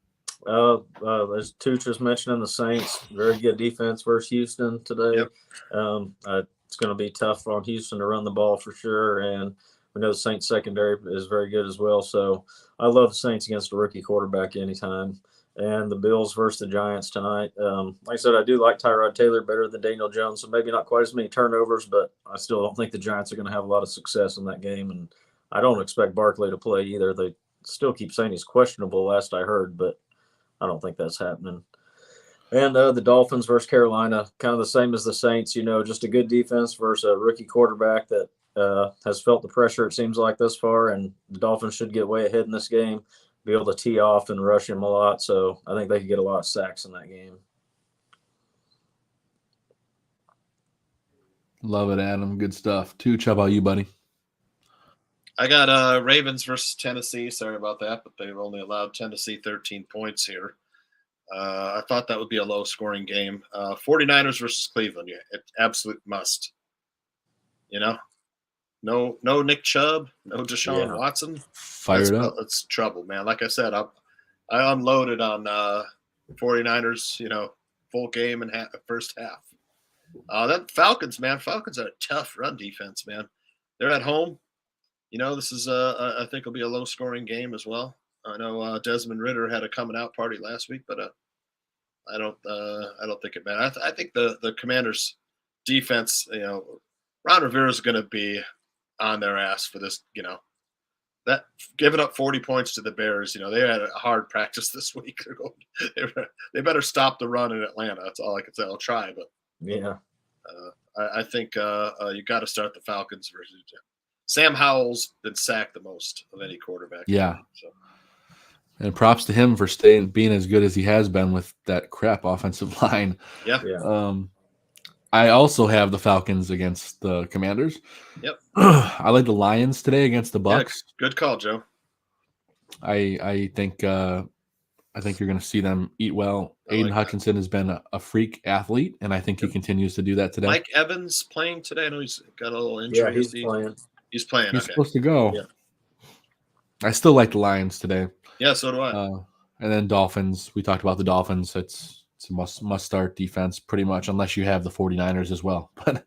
As Tooch was mentioning, the Saints, very good defense versus Houston today.
Yep.
It's going to be tough on Houston to run the ball for sure, and we know the Saints secondary is very good as well. So I love the Saints against a rookie quarterback anytime. And the Bills versus the Giants tonight. Like I said, I do like Tyrod Taylor better than Daniel Jones, so maybe not quite as many turnovers, but I still don't think the Giants are going to have a lot of success in that game. And I don't expect Barkley to play either. They still keep saying he's questionable last I heard, but I don't think that's happening. And the Dolphins versus Carolina, kind of the same as the Saints, just a good defense versus a rookie quarterback that has felt the pressure, it seems like, thus far. And the Dolphins should get way ahead in this game, be able to tee off and rush him a lot. So I think they could get a lot of sacks in that game.
Love it, Adam. Good stuff. Tooch, how about you, buddy?
I got Ravens versus Tennessee. Sorry about that, but they've only allowed Tennessee 13 points here. I thought that would be a low-scoring game. 49ers versus Cleveland. Yeah, it absolute must. No Nick Chubb, no Deshaun Watson.
Fired up.
It's trouble, man. Like I said, I unloaded on 49ers, full game and first half. Then Falcons, man. Falcons are a tough run defense, man. They're at home. This is I think will be a low-scoring game as well. I know Desmond Ridder had a coming out party last week, but I don't think it matters. I think the Commanders' defense, Ron Rivera is going to be on their ass for this. That giving up 40 points to the Bears. They had a hard practice this week. They better stop the run in Atlanta. That's all I can say. I'll try, but
Yeah.
I think you got to start the Falcons versus Sam Howell's been sacked the most of any quarterback.
Yeah.
So.
And props to him for being as good as he has been with that crap offensive line.
Yeah.
I also have the Falcons against the Commanders.
Yep.
I like the Lions today against the Bucks.
Yeah, good call, Joe.
I think you're going to see them eat well. Aiden Hutchinson has been a freak athlete, and I think he continues to do that today.
Mike Evans playing today. I know he's got a little injury.
Yeah, he's playing.
He's playing.
He's
okay.
supposed to go.
Yeah.
I still like the Lions today.
Yeah, so do I.
And then Dolphins. We talked about the Dolphins. It's a must start defense pretty much, unless you have the 49ers as well. But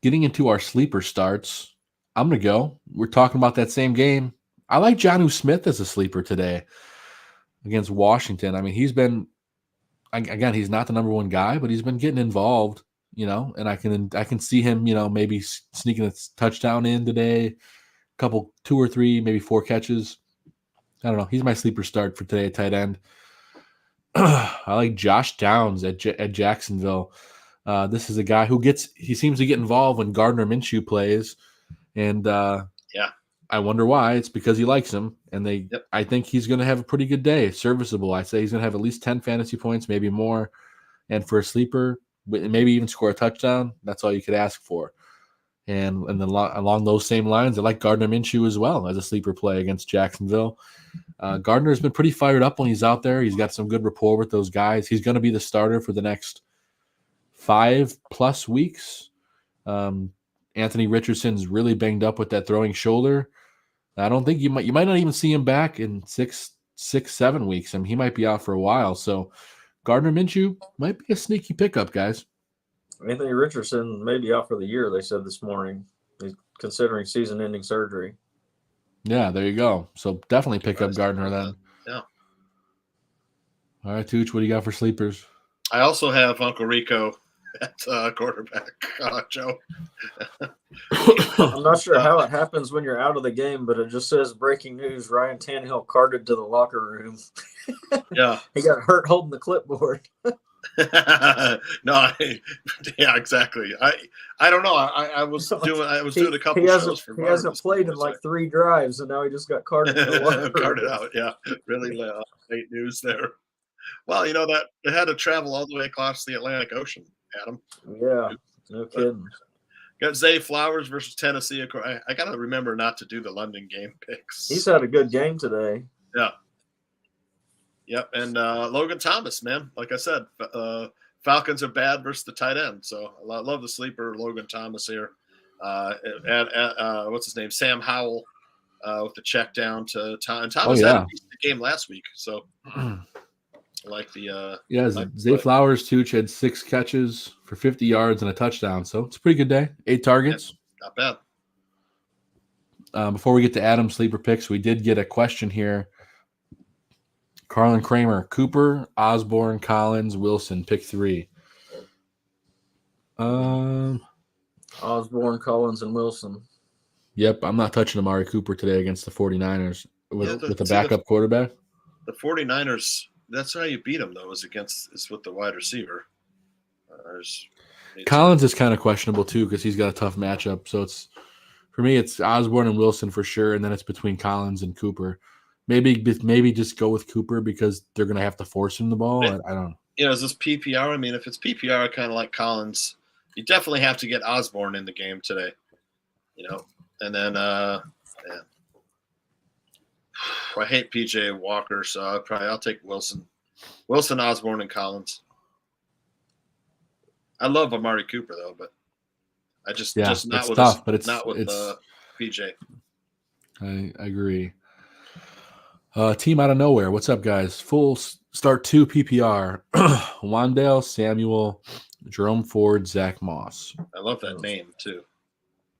getting into our sleeper starts, I'm going to go. We're talking about that same game. I like Jonnu Smith as a sleeper today against Washington. I mean, he's been, again, he's not the number one guy, but he's been getting involved, and I can see him, maybe sneaking a touchdown in today, couple 2 or 3, maybe 4 catches. I don't know. He's my sleeper start for today at tight end. I like Josh Downs at Jacksonville. This is a guy who he seems to get involved when Gardner Minshew plays. And I wonder why. It's because he likes him. And I think he's going to have a pretty good day. Serviceable. I say he's going to have at least 10 fantasy points, maybe more. And for a sleeper, maybe even score a touchdown. That's all you could ask for. And then along those same lines, I like Gardner Minshew as well as a sleeper play against Jacksonville. Gardner's been pretty fired up when he's out there. He's got some good rapport with those guys. He's going to be the starter for the next 5+ weeks. Anthony Richardson's really banged up with that throwing shoulder. I don't think you might not even see him back in 6-7 weeks. I mean, he might be out for a while. So Gardner Minshew might be a sneaky pickup, guys.
Anthony Richardson may be out for the year, they said this morning. He's considering season-ending surgery.
Yeah, there you go. So definitely pick up Gardner then.
Yeah.
All right, Tooch, what do you got for sleepers?
I also have Uncle Rico at quarterback, Joe.
I'm not sure how it happens when you're out of the game, but it just says breaking news: Ryan Tannehill carted to the locker room.
Yeah.
He got hurt holding the clipboard.
No, yeah, exactly. I don't know. I was doing a couple shows for.
He hasn't played in like 3 drives, and now he just got carted to the locker room.
Carted out. Yeah, really late news there. Well, that they had to travel all the way across the Atlantic Ocean, Adam.
Yeah, no kidding.
Got Zay Flowers versus Tennessee. I got to remember not to do the London game picks.
He's had a good game today.
Yeah. Yep, and Logan Thomas, man. Like I said, Falcons are bad versus the tight end. So I love the sleeper Logan Thomas here. And what's his name? Sam Howell with the check down to Thomas. Thomas had a decent game last week. So like the
Zay Flowers Tooch had 6 catches for 50 yards and a touchdown. So it's a pretty good day. 8 targets.
Yeah, not
bad. Before we get to Adam's sleeper picks, we did get a question here. Carlin Kramer, Cooper, Osborne, Collins, Wilson, pick 3.
Osborne, Collins, and Wilson.
Yep, I'm not touching Amari Cooper today against the 49ers with a backup quarterback.
The 49ers, that's how you beat them, though, is with the wide receiver.
Collins is kind of questionable, too, because he's got a tough matchup. So for me, it's Osborne and Wilson for sure, and then it's between Collins and Cooper. Maybe just go with Cooper because they're going to have to force him the ball. I don't know.
Is this PPR? I mean, if it's PPR, kind of like Collins, you definitely have to get Osborne in the game today. And then I hate PJ Walker, so I'll take Wilson, Osborne, and Collins. I love Amari Cooper though, but I just not
it's
with
tough, but
not with PJ.
I agree. Team out of nowhere. What's up, guys? Full start 2 PPR. Wandale, Samuel, Jerome Ford, Zach Moss.
I love that name too.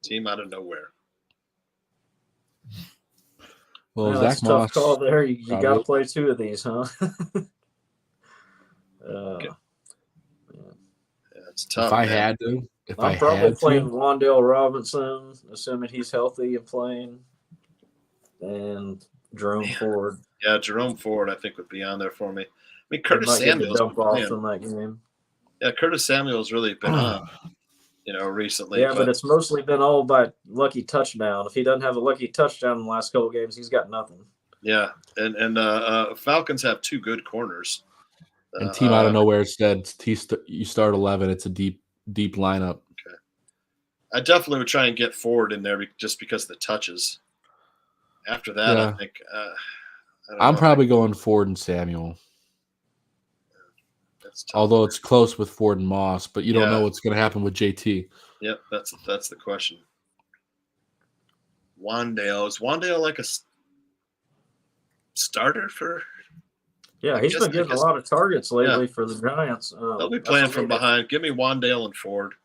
Team out of nowhere.
Well,
That's
Zach
a
Moss.
tough call there. You got to play 2 of these, huh?
It's tough.
If I had to,
I'm probably playing Wandale Robinson, assuming he's healthy and playing, and Jerome Ford.
Yeah, Jerome Ford, I think, would be on there for me. I mean, Curtis Samuel's
dump off in that game.
Yeah, Curtis Samuel's really been on, recently.
Yeah, but it's mostly been all by lucky touchdown. If he doesn't have a lucky touchdown in the last couple of games, he's got nothing.
Yeah, and Falcons have 2 good corners.
And team out of nowhere said you start 11. It's a deep lineup.
Okay, I definitely would try and get Ford in there just because of the touches. After that, I think
I'm probably going Ford and Samuel. Although it's close with Ford and Moss, but you don't know what's going to happen with JT.
Yep, that's the question. Wandale, is Wandale like a starter for?
Yeah, he's been getting a lot of targets lately for the Giants.
They'll be playing from behind. Give me Wandale and Ford.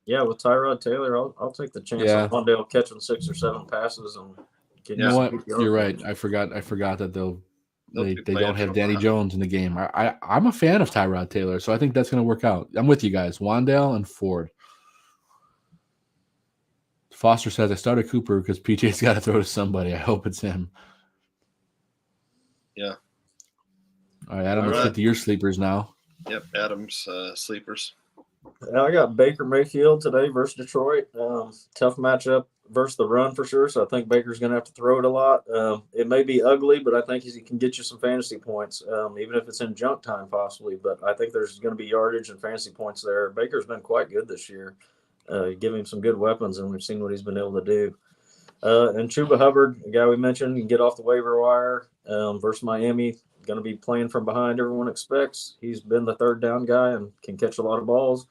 Yeah, with Tyrod Taylor, I'll take the chance on Wandale catching 6 or 7 passes and getting.
You know what? You're right. I forgot that they don't have Danny Jones in the game. I'm a fan of Tyrod Taylor, so I think that's going to work out. I'm with you guys. Wandale and Ford. Foster says, I started Cooper because PJ's got to throw to somebody. I hope it's him.
Yeah.
All right, Adam, let's get to your sleepers now.
Yep, Adam's sleepers.
I got Baker Mayfield today versus Detroit. Tough matchup versus the run for sure, so I think Baker's going to have to throw it a lot. It may be ugly, but I think he can get you some fantasy points, even if it's in junk time possibly. But I think there's going to be yardage and fantasy points there. Baker's been quite good this year. Give him some good weapons, and we've seen what he's been able to do. And Chuba Hubbard, the guy we mentioned, can get off the waiver wire versus Miami. Going to be playing from behind, everyone expects. He's been the 3rd down guy and can catch a lot of balls.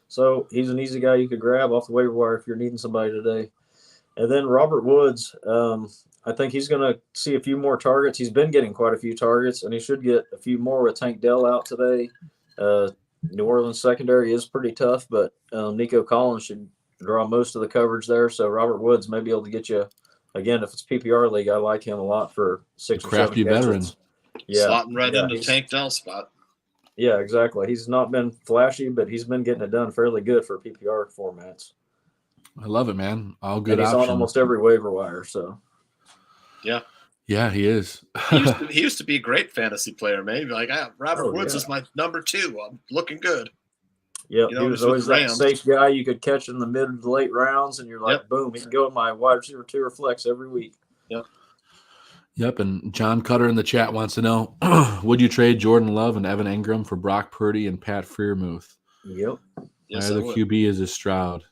So he's an easy guy you could grab off the waiver wire if you're needing somebody today. And then Robert Woods, I think he's going to see a few more targets. He's been getting quite a few targets, and he should get a few more with Tank Dell out today. New Orleans secondary is pretty tough, but Nico Collins should draw most of the coverage there. So Robert Woods may be able to get you, again, if it's PPR league, I like him a lot for 6 or 7
crafty veteran.
Yeah. Slotting right into Tank Dell spot.
Yeah, exactly. He's not been flashy, but he's been getting it done fairly good for PPR formats.
I love it, man. All good
options.
He's
on almost every waiver wire, so.
Yeah.
Yeah, he is.
he used to be a great fantasy player, maybe. Like, Robert Woods is my number 2. I'm looking good.
Yep, he was always that safe guy you could catch in the mid to late rounds, and you're like, boom, he can go in my wide receiver 2 or flex every week.
Yep, and John Cutter in the chat wants to know, would you trade Jordan Love and Evan Ingram for Brock Purdy and Pat Freiermuth?
Yep.
Yes,
Either QB is a Stroud.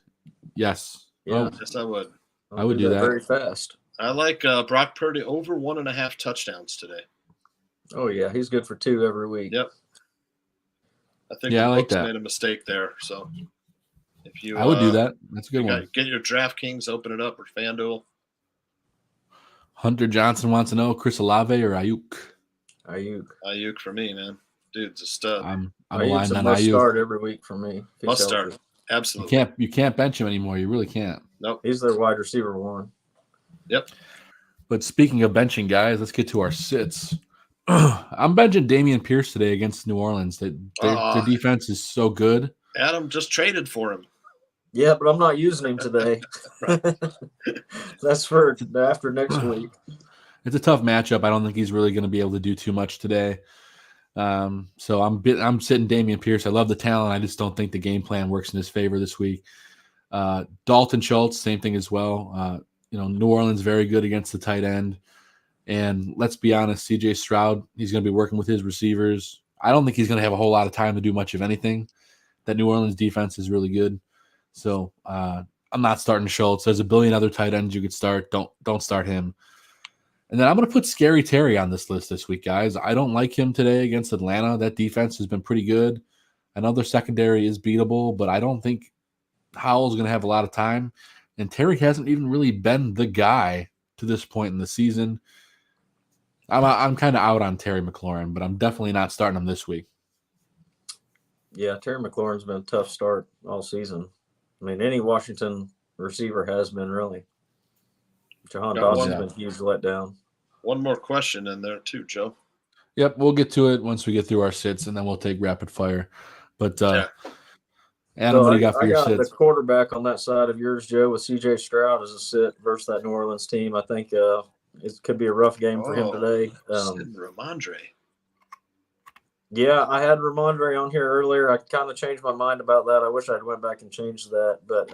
Yes.
Yeah.
Yes, I would.
I would do that
very fast.
I like Brock Purdy over 1.5 touchdowns today.
Oh, yeah, he's good for 2 every week.
Yep. I think
I like
books
that.
made a mistake there. So if you,
I would do that. That's a good one.
Get your DraftKings, open it up, or FanDuel.
Hunter Johnson wants to know Chris Olave or Ayuk.
Ayuk for me, man. Dude's a stud.
I'm aligned on
Ayuk.
Ayuk.
Start every week for me.
Must start. Absolutely.
You can't bench him anymore. You really can't.
Nope.
He's their wide receiver 1.
Yep.
But speaking of benching guys, let's get to our sits. I'm benching Dameon Pierce today against New Orleans. Their defense is so good.
Adam just traded for him.
Yeah, but I'm not using him today. That's for after next week.
It's a tough matchup. I don't think he's really going to be able to do too much today. So I'm sitting Dameon Pierce. I love the talent. I just don't think the game plan works in his favor this week. Dalton Schultz, same thing as well. New Orleans very good against the tight end. And let's be honest, CJ Stroud, he's going to be working with his receivers. I don't think he's going to have a whole lot of time to do much of anything. That New Orleans defense is really good. So I'm not starting Schultz. There's a billion other tight ends you could start. Don't start him. And then I'm going to put Scary Terry on this list this week, guys. I don't like him today against Atlanta. That defense has been pretty good. I know their secondary is beatable, but I don't think Howell's going to have a lot of time. And Terry hasn't even really been the guy to this point in the season. I'm kind of out on Terry McLaurin, but I'm definitely not starting him this week.
Yeah, Terry McLaurin's been a tough start all season. I mean, any Washington receiver has been really. Jahan Dawson's been a huge letdown.
One more question in there too, Joe.
Yep, we'll get to it once we get through our sits, and then we'll take rapid fire. But Adam, what do you got for your sits?
The quarterback on that side of yours, Joe, with C.J. Stroud as a sit versus that New Orleans team. I think it could be a rough game for him today.
Ramondre.
Yeah, I had Ramondre on here earlier. I kind of changed my mind about that. I wish I'd went back and changed that, but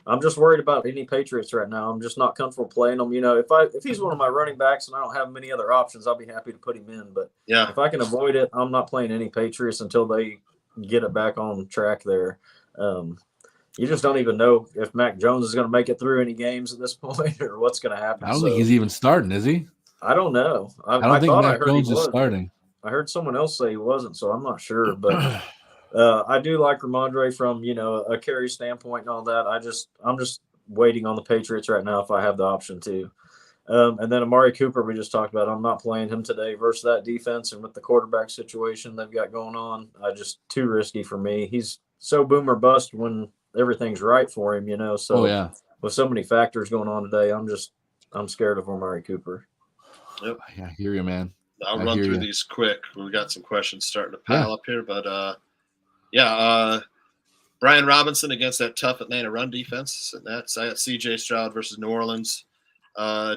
I'm just worried about any Patriots right now. I'm just not comfortable playing them. You know, if he's one of my running backs and I don't have many other options, I'll be happy to put him in. But if I can avoid it, I'm not playing any Patriots until they get it back on track there. You just don't even know if Mac Jones is going to make it through any games at this point or what's going to happen.
I don't think he's even starting, is he?
I don't know.
I don't think Mac Jones is starting.
I heard someone else say he wasn't, so I'm not sure. But I do like Ramondre from, a carry standpoint and all that. I'm just waiting on the Patriots right now if I have the option to. And then Amari Cooper, we just talked about. I'm not playing him today versus that defense, and with the quarterback situation they've got going on, just too risky for me. He's so boom or bust when everything's right for him, So with so many factors going on today, I'm scared of Amari Cooper.
Yep.
I hear you, man.
I'll run through these quick. We got some questions starting to pile up here, but Brian Robinson against that tough Atlanta run defense. And that's C.J. Stroud versus New Orleans.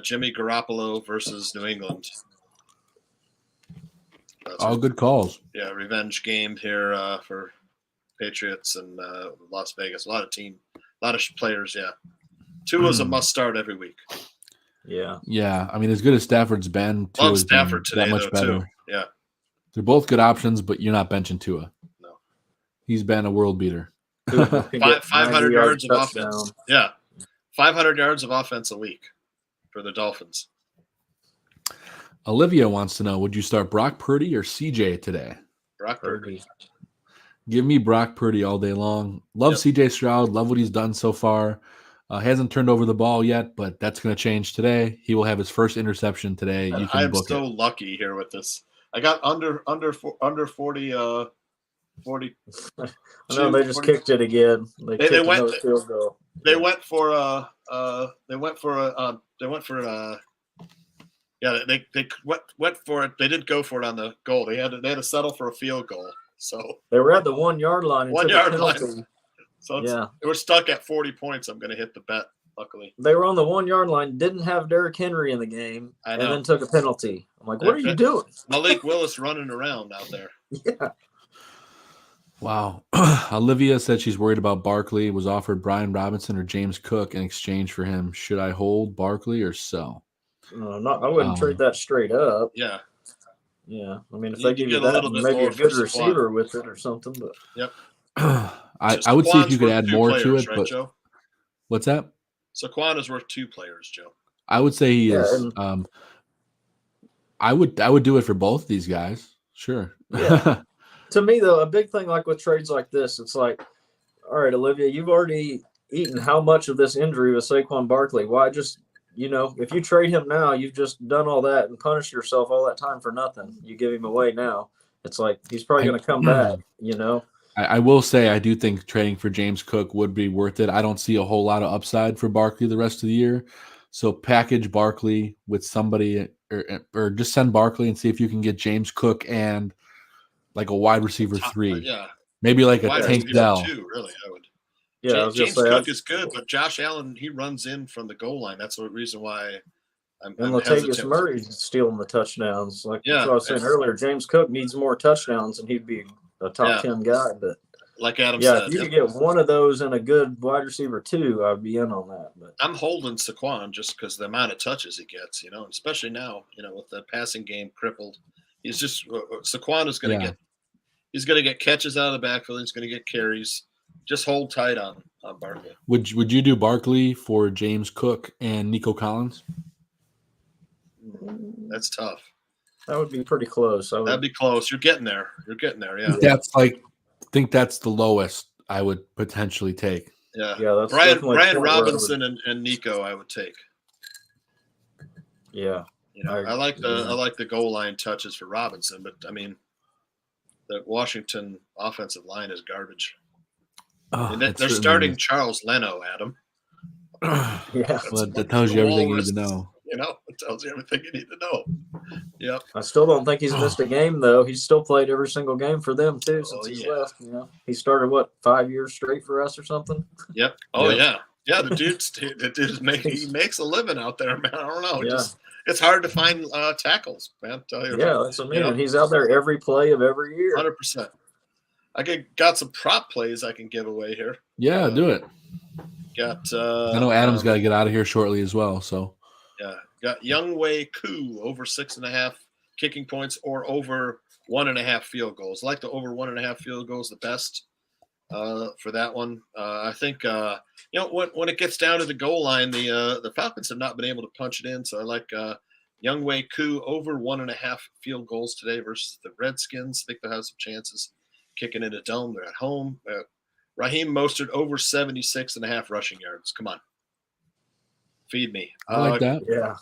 Jimmy Garoppolo versus New England.
All good calls.
Yeah, revenge game here for Patriots and Las Vegas. A lot of players. Yeah, Tua's a must start every week.
Yeah. I mean, as good as Stafford's been,
Tua's Stafford today,
that much better.
Too. Yeah,
they're both good options, but you're not benching Tua.
No,
he's been a world beater.
500 yards of offense. Yeah, 500 yards of offense a week for the Dolphins.
Olivia wants to know: would you start Brock Purdy or CJ today?
Brock Purdy.
Give me Brock Purdy all day long. Love CJ Stroud. Love what he's done so far. Hasn't turned over the ball yet, but that's going to change today. He will have his first interception today. You can book it.
I'm so lucky here with this. I got under 40. 40.
I know they just kicked it agaent. They went field goal.
They went for it. They didn't go for it on the goal. They had to settle for a field goal. So
they were at the 1 yard line.
1 yard line. So they were stuck at 40 points. I'm going to hit the bet, luckily.
They were on the 1 yard line, didn't have Derrick Henry in the game, and then took a penalty. I'm like, what are you doing?
Malik Willis running around out there.
Yeah.
Wow. Olivia said she's worried about Barkley. Was offered Brian Robinson or James Cook in exchange for him. Should I hold Barkley or sell?
I wouldn't trade that straight up.
Yeah.
Yeah. I mean, if they give you that, maybe a good receiver with it or something. But
yep.
I would see if you could add more to it,
right,
but
Joe?
What's that?
Saquon is worth 2 players, Joe.
I would say he is. I would do it for both of these guys. Sure.
Yeah. To me, though, a big thing like with trades like this, it's like, all right, Olivia, you've already eaten how much of this injury with Saquon Barkley? Why just, if you trade him now, you've just done all that and punished yourself all that time for nothing. You give him away now. It's like he's probably going to come back,
I will say I do think trading for James Cook would be worth it. I don't see a whole lot of upside for Barkley the rest of the year. So package Barkley with somebody or just send Barkley and see if you can get James Cook and like a wide receiver 3.
Yeah.
Maybe like a Tank Dell.
2, really, I would.
Yeah,
James Cook is good, but Josh Allen, he runs in from the goal line. That's the reason why I'm
Latavius Murray's stealing the touchdowns. Like that's what I was saying earlier. James Cook needs more touchdowns, and he'd be a top 10 guy. But
like Adam said,
if you could get one of those and a good wide receiver 2, I'd be in on that. But
I'm holding Saquon just because the amount of touches he gets, especially now, with the passing game crippled. He's just Saquon is going to get. He's going to get catches out of the backfield. He's going to get carries. just hold tight on Barkley.
Would you do Barkley for James Cook and Nico Collins?
That's tough.
That would be pretty close.
That'd be close. You're getting there. Yeah.
That's I think that's the lowest I would potentially take.
Yeah.
That's
Brian Robinson and Nico I would take.
Yeah.
I like the goal line touches for Robinson, but I mean the Washington offensive line is garbage. And they're starting Charles Leno, Adam.
Yeah.
Well, that tells you everything you need to know.
It tells you everything you need to know. Yep.
I still don't think he's missed a game, though. He's still played every single game for them, too, since he's left. He started, 5 years straight for us or something?
Yep. Oh, yeah. Yeah, the dude's he makes a living out there, man. I don't know.
Yeah.
It's hard to find tackles, man. Tell you.
Yeah, that's what I mean. He's out there every play of every year.
100%. I got some prop plays I can give away here.
Yeah, do it.
I
know Adam's got to get out of here shortly as well, so.
Yeah, got Younghoe Koo over 6.5 kicking points or over 1.5 field goals. I like the over 1.5 field goals the best for that one. I think when it gets down to the goal line, the Falcons have not been able to punch it in. So I like Younghoe Koo over 1.5 field goals today versus the Redskins. I think they'll have some chances kicking in a dome. They're at home. Raheem Mostert over 76.5 rushing yards. Come on. Feed me.
I like that.
Yeah.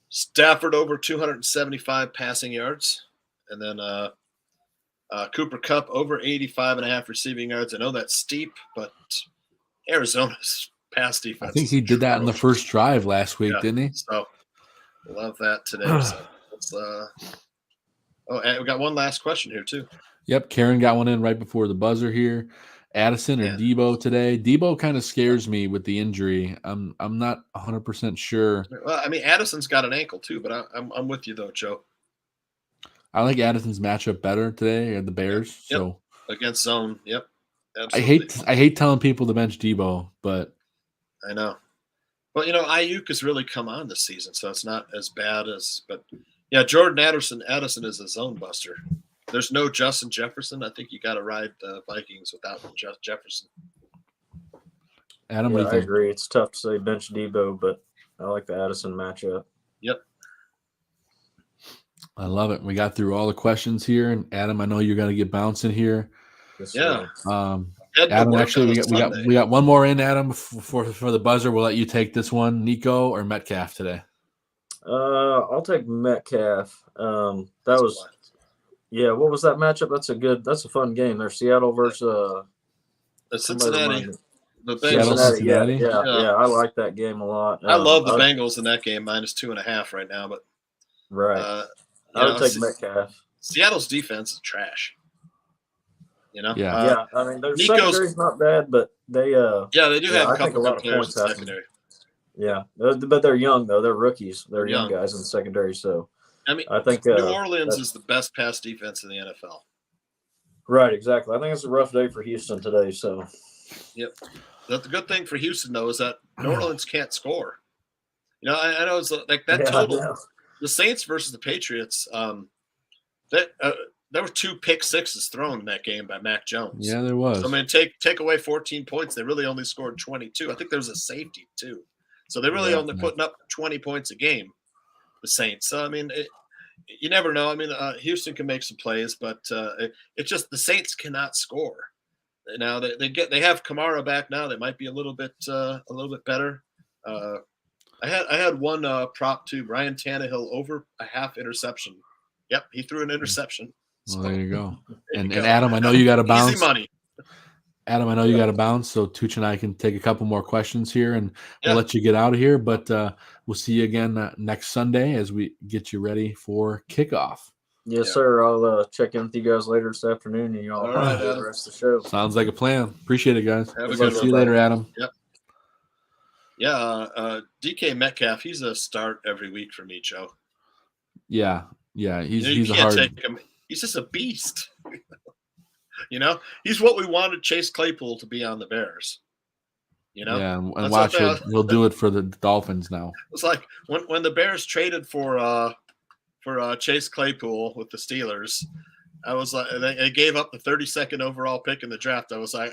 Stafford over 275 passing yards. And then Cooper Kupp over 85.5 receiving yards. I know that's steep, but Arizona's pass defense.
I think he did that in the first drive last week, didn't he?
So love that today. So and we got one last question here too.
Yep, Karen got one in right before the buzzer here. Addison or Debo today? Debo kind of scares me with the injury. I'm not 100% sure.
Well, I mean, Addison's got an ankle too, but I'm with you though, Joe.
I like Addison's matchup better today at the Bears.
Yep.
So
against zone, yep. Absolutely.
I hate telling people to bench Debo, but
I know. Well, Ayuk has really come on this season, so it's not as bad as. But yeah, Jordan Addison is a zone buster. There's no Justin Jefferson. I think you got to ride the Vikings without Jefferson.
Adam,
I agree. It's tough to say bench Debo, but I like the Addison matchup.
Yep.
I love it. We got through all the questions here, and Adam, I know you're going to get bouncing here.
Yeah.
Adam, actually, we got one more in, Adam, for the buzzer. We'll let you take this one. Nico or Metcalf today?
I'll take Metcalf. What was that matchup? That's a fun game. There's Seattle versus
Cincinnati. The
Bengals.
Cincinnati. Yeah. I like that game a lot.
I love the Bengals in that game, -2.5 right now, but
right. I would take Metcalf.
Seattle's defense is trash.
Yeah. I mean, their secondary's not bad, but they
they do have a couple
a lot
of players in
points
secondary.
Yeah, but they're young though. They're rookies. They're young guys in secondary. So
I think New Orleans is the best pass defense in the NFL.
Right, exactly. I think it's a rough day for Houston today. So,
yep. The good thing for Houston though is that New Orleans can't score. I know it's like that total. The Saints versus the Patriots. There were 2 pick sixes thrown in that game by Mac Jones.
Yeah, there was.
So, I mean, take away 14 points. They really only scored 22. I think there was a safety too. So they really only putting up 20 points a game, the Saints. So, I mean, you never know. I mean, Houston can make some plays, but it's just the Saints cannot score. Now they have Kamara back now. They might be a little bit better. I had one prop too. Ryan Tannehill over a half interception. Yep, he threw an interception.
Well, there you go. And Adam, I know you got to bounce.
Easy money.
Adam, I know you got to bounce, so Tooch and I can take a couple more questions here, and we'll let you get out of here. But we'll see you again next Sunday as we get you ready for kickoff.
Yes, sir. I'll check in with you guys later this afternoon, and y'all have the rest of the show.
Sounds like a plan. Appreciate it, guys.
Have a good
See you later, Adam.
Yep. Yeah, DK Metcalf, he's a start every week for me, Joe.
Yeah, he's
a
hard.
Take him. He's just a beast. He's what we wanted Chase Claypool to be on the Bears.
Yeah, and watch it. He'll do it for the Dolphins now.
It's like when the Bears traded for Chase Claypool with the Steelers. I was like, they gave up the 32nd overall pick in the draft. I was like,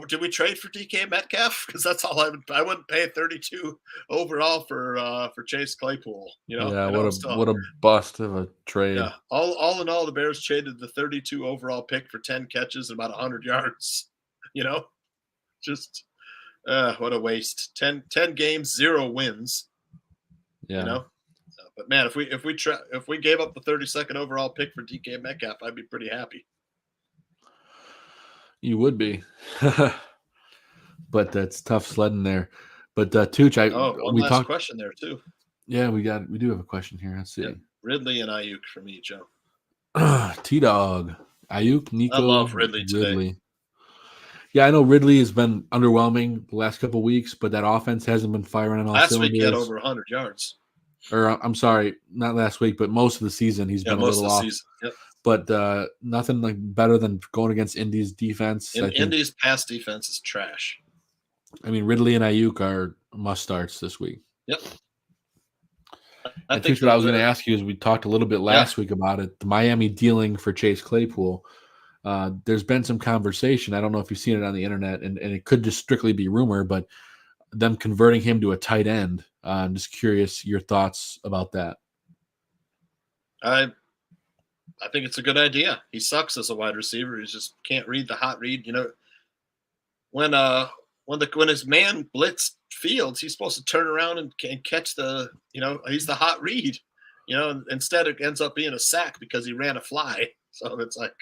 Did we trade for DK Metcalf? Because that's all I wouldn't pay 32 overall for Chase Claypool.
Yeah, what a bust of a trade.
Yeah, all in all, the Bears traded the 32 overall pick for 10 catches and about 100 yards. Just what a waste. 10 games, 0 wins.
Yeah.
But man, if we gave up the 32nd overall pick for DK Metcalf, I'd be pretty happy.
You would be. But that's tough sledding there. But Tooch,
one last question there too.
Yeah, we do have a question here. Let's see.
Yeah. Ridley and Ayuk for me, Joe.
T-Dog. Ayuk, Nico.
I love Ridley today.
Yeah, I know Ridley has been underwhelming the last couple of weeks, but that offense hasn't been firing on all cylinders.
Last week he had over 100 yards.
Or I'm sorry, not last week, but most of the season he's been a little off.
Yep.
But nothing like better than going against Indy's defense.
Indy's pass defense is trash.
I mean, Ridley and Ayuk are must starts this week.
Yep.
I think what I was going to ask you is we talked a little bit last week about it. The Miami dealing for Chase Claypool. There's been some conversation. I don't know if you've seen it on the internet, and it could just strictly be rumor, but them converting him to a tight end. I'm just curious your thoughts about that.
I think it's a good idea. He sucks as a wide receiver. He just can't read the hot read. When his man blitz Fields, he's supposed to turn around and catch he's the hot read. Instead it ends up being a sack because he ran a fly. So it's like,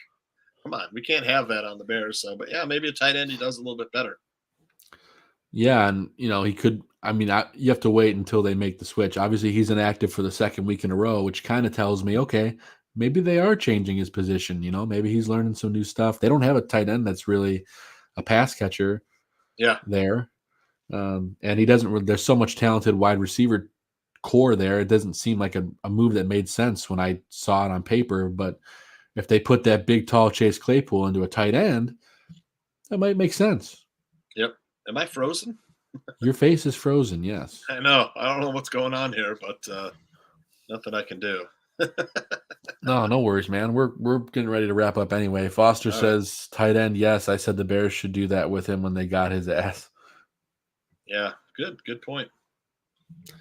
come on, we can't have that on the Bears. So, but yeah, maybe a tight end he does a little bit better.
Yeah, and he could. I mean, you have to wait until they make the switch. Obviously, he's inactive for the second week in a row, which kind of tells me, okay, maybe they are changing his position. Maybe he's learning some new stuff. They don't have a tight end that's really a pass catcher.
Yeah,
there, and he doesn't. There's so much talented wide receiver core there. It doesn't seem like a move that made sense when I saw it on paper. But if they put that big, tall Chase Claypool into a tight end, that might make sense.
Yep. Am I frozen?
Your face is frozen, yes.
I know. I don't know what's going on here, but nothing I can do.
No worries, man. We're getting ready to wrap up anyway. Foster says tight end, yes. I said the Bears should do that with him when they got his ass.
Yeah, good point.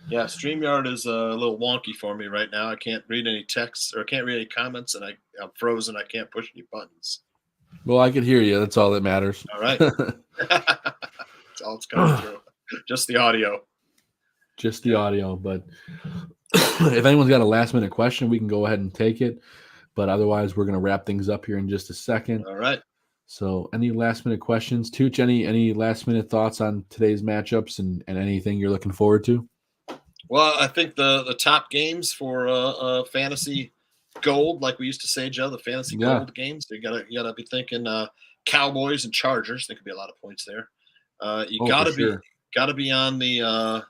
Yeah, StreamYard is a little wonky for me right now. I can't read any texts or I can't read any comments, and I'm frozen. I can't push any buttons.
Well, I can hear you. That's all that matters.
All right. That's all it's coming through. Just the audio.
Just the audio. But if anyone's got a last-minute question, we can go ahead and take it. But otherwise, we're going to wrap things up here in just a second.
All right.
So any last-minute questions? Tooch, any last-minute thoughts on today's matchups and anything you're looking forward to?
Well, I think the top games for fantasy gold, like we used to say, Joe, the fantasy gold games, you gotta be thinking Cowboys and Chargers. There could be a lot of points there. You gotta be on the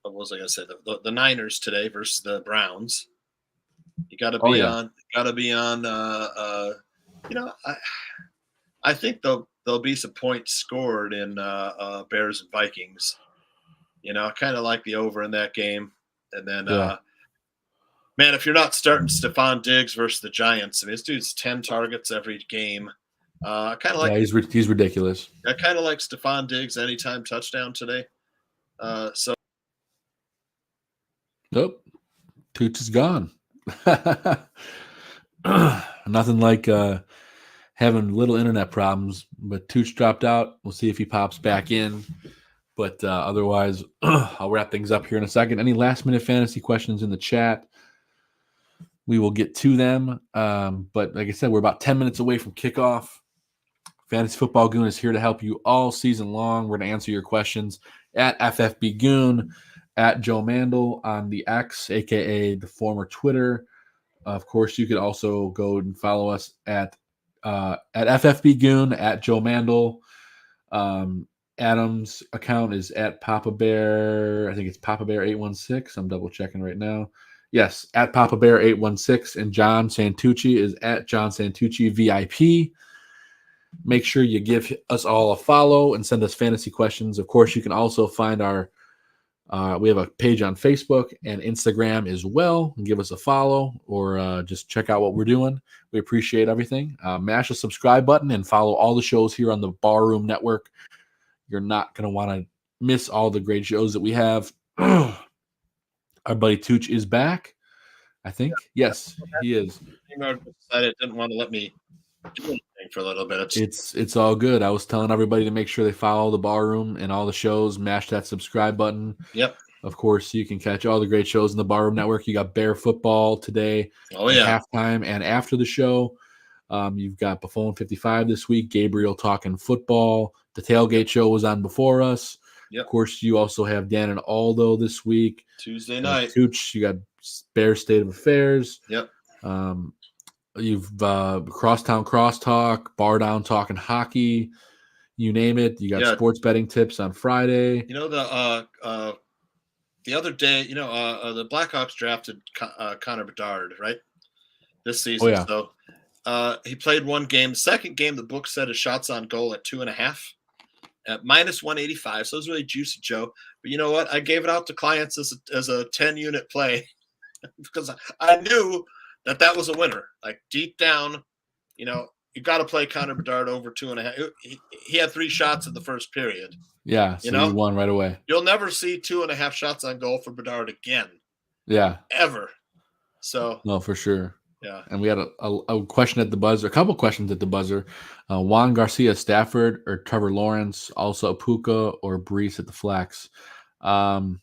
what was I gonna say? The Niners today versus the Browns. You gotta be on. Gotta be on. I think there'll be some points scored in Bears and Vikings. I kind of like the over in that game. And then, man, if you're not starting Stephon Diggs versus the Giants, I mean, this dude's 10 targets every game. I kind of like.
Yeah, he's ridiculous.
I kind of like Stephon Diggs anytime touchdown today.
Nope, Tooch is gone. Nothing like having little internet problems, but Tooch dropped out. We'll see if he pops back in. But otherwise, I'll wrap things up here in a second. Any last-minute fantasy questions in the chat? We will get to them. But like I said, we're about 10 minutes away from kickoff. Fantasy Football Goon is here to help you all season long. We're going to answer your questions at FFB Goon, at Joe Mandel on the X, a.k.a. the former Twitter. Of course, you could also go and follow us at FFB Goon, at Joe Mandel. Adam's account is at Papa Bear. I think it's Papa Bear 816. I'm double checking right now. Yes, at Papa Bear 816. And John Santucci is at John Santucci VIP. Make sure you give us all a follow and send us fantasy questions. Of course, you can also find our We have a page on Facebook and Instagram as well. Give us a follow or just check out what we're doing. We appreciate everything. Mash the subscribe button and follow all the shows here on the Barroom Network. You're not going to want to miss all the great shows that we have. Our buddy Tooch is back, I think. Yes, he is.
Streamyard decided it didn't want to let me do anything for a little bit.
It's all good. I was telling everybody to make sure they follow the Barroom and all the shows. Mash that subscribe button.
Yep.
Of course, you can catch all the great shows in the Barroom Network. You got Bear Football today.
Oh, yeah.
Halftime and after the show. You've got Buffon 55 this week. Gabriel talking football. The Tailgate Show was on before us.
Yep.
Of course, you also have Dan and Aldo this week.
Tuesday night.
Tooch, you got Bear State of Affairs.
Yep.
You've Crosstown Crosstalk, Bar Down talking hockey. You name it. You got sports betting tips on Friday.
You know, the other day, the Blackhawks drafted Connor Bedard, right? This season.
Oh, yeah.
So he played one game. Second game, the book said his shots on goal at 2.5 at minus 185. So it was really juicy, Joe. But you know what? I gave it out to clients as a 10-unit play because I knew that was a winner. Like deep down, you got to play Connor Bedard over 2.5. He had 3 shots in the first period.
Yeah, so you won right away.
You'll never see 2.5 shots on goal for Bedard again.
Yeah.
Ever. So.
No, for sure.
Yeah.
And we had a question at the buzzer, a couple questions at the buzzer. Juan Garcia Stafford or Trevor Lawrence, also Puka or Brees at the flex. I'm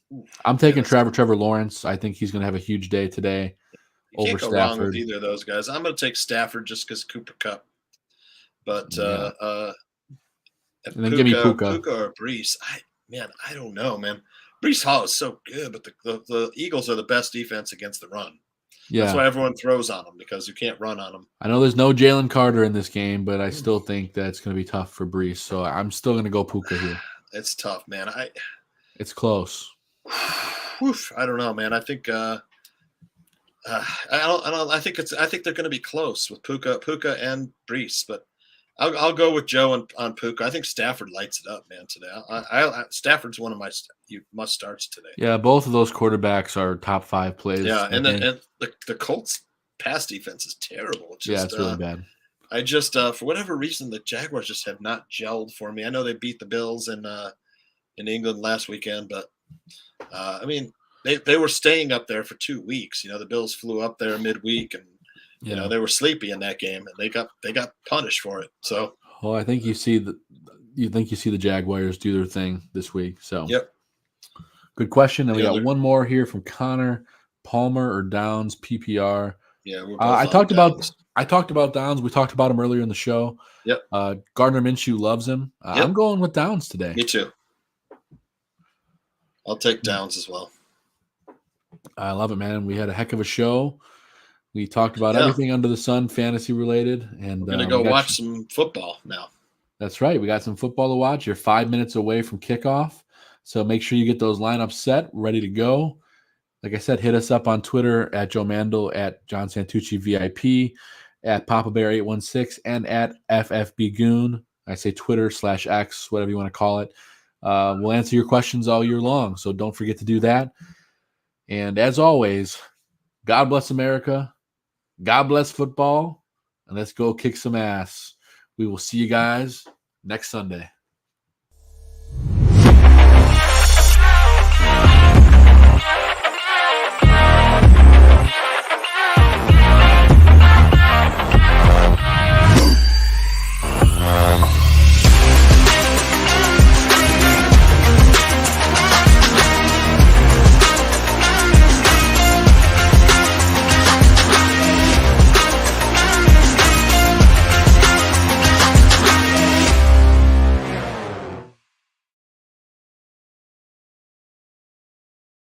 taking Trevor Lawrence. I think he's going to have a huge day today.
You can't go wrong with either of those guys. I'm going to take Stafford just because Cooper Kupp. But
and then give me Puka
or Brees. I don't know, man. Brees Hall is so good, but the Eagles are the best defense against the run.
Yeah,
that's why everyone throws on them because you can't run on them.
I know there's no Jalen Carter in this game, but I still think that's going to be tough for Brees. So I'm still going to go Puka here.
It's tough, man.
It's close.
I don't know, man. I think I think they're going to be close with Puka and Brees, but I'll go with Joe on Puka. I think Stafford lights it up, man, today. Stafford's one of my must starts today.
Yeah, both of those quarterbacks are top 5 plays.
Yeah, and the Colts pass defense is terrible.
It's really bad.
I just for whatever reason the Jaguars just have not gelled for me. I know they beat the Bills in England last weekend, but I mean they were staying up there for 2 weeks. The Bills flew up there midweek and. They were sleepy in that game, and they got punished for it. So,
I think you see the Jaguars do their thing this week. So,
yep.
Good question. And we got one more here from Connor. Palmer or Downs PPR.
Yeah,
I talked about Downs. We talked about him earlier in the show.
Yep.
Gardner Minshew loves him.
Yep.
I'm going with Downs today.
Me too. I'll take Downs as well.
I love it, man. We had a heck of a show. We talked about everything under the sun, fantasy related, and
we're gonna go watch some football now.
That's right. We got some football to watch. You're 5 minutes away from kickoff, so make sure you get those lineups set, ready to go. Like I said, hit us up on Twitter at Joe Mandel, at John Santucci VIP, at Papa Bear 816, and at FFB Goon. I say Twitter/X, whatever you want to call it. We'll answer your questions all year long, so don't forget to do that. And as always, God bless America. God bless football, and let's go kick some ass. We will see you guys next Sunday.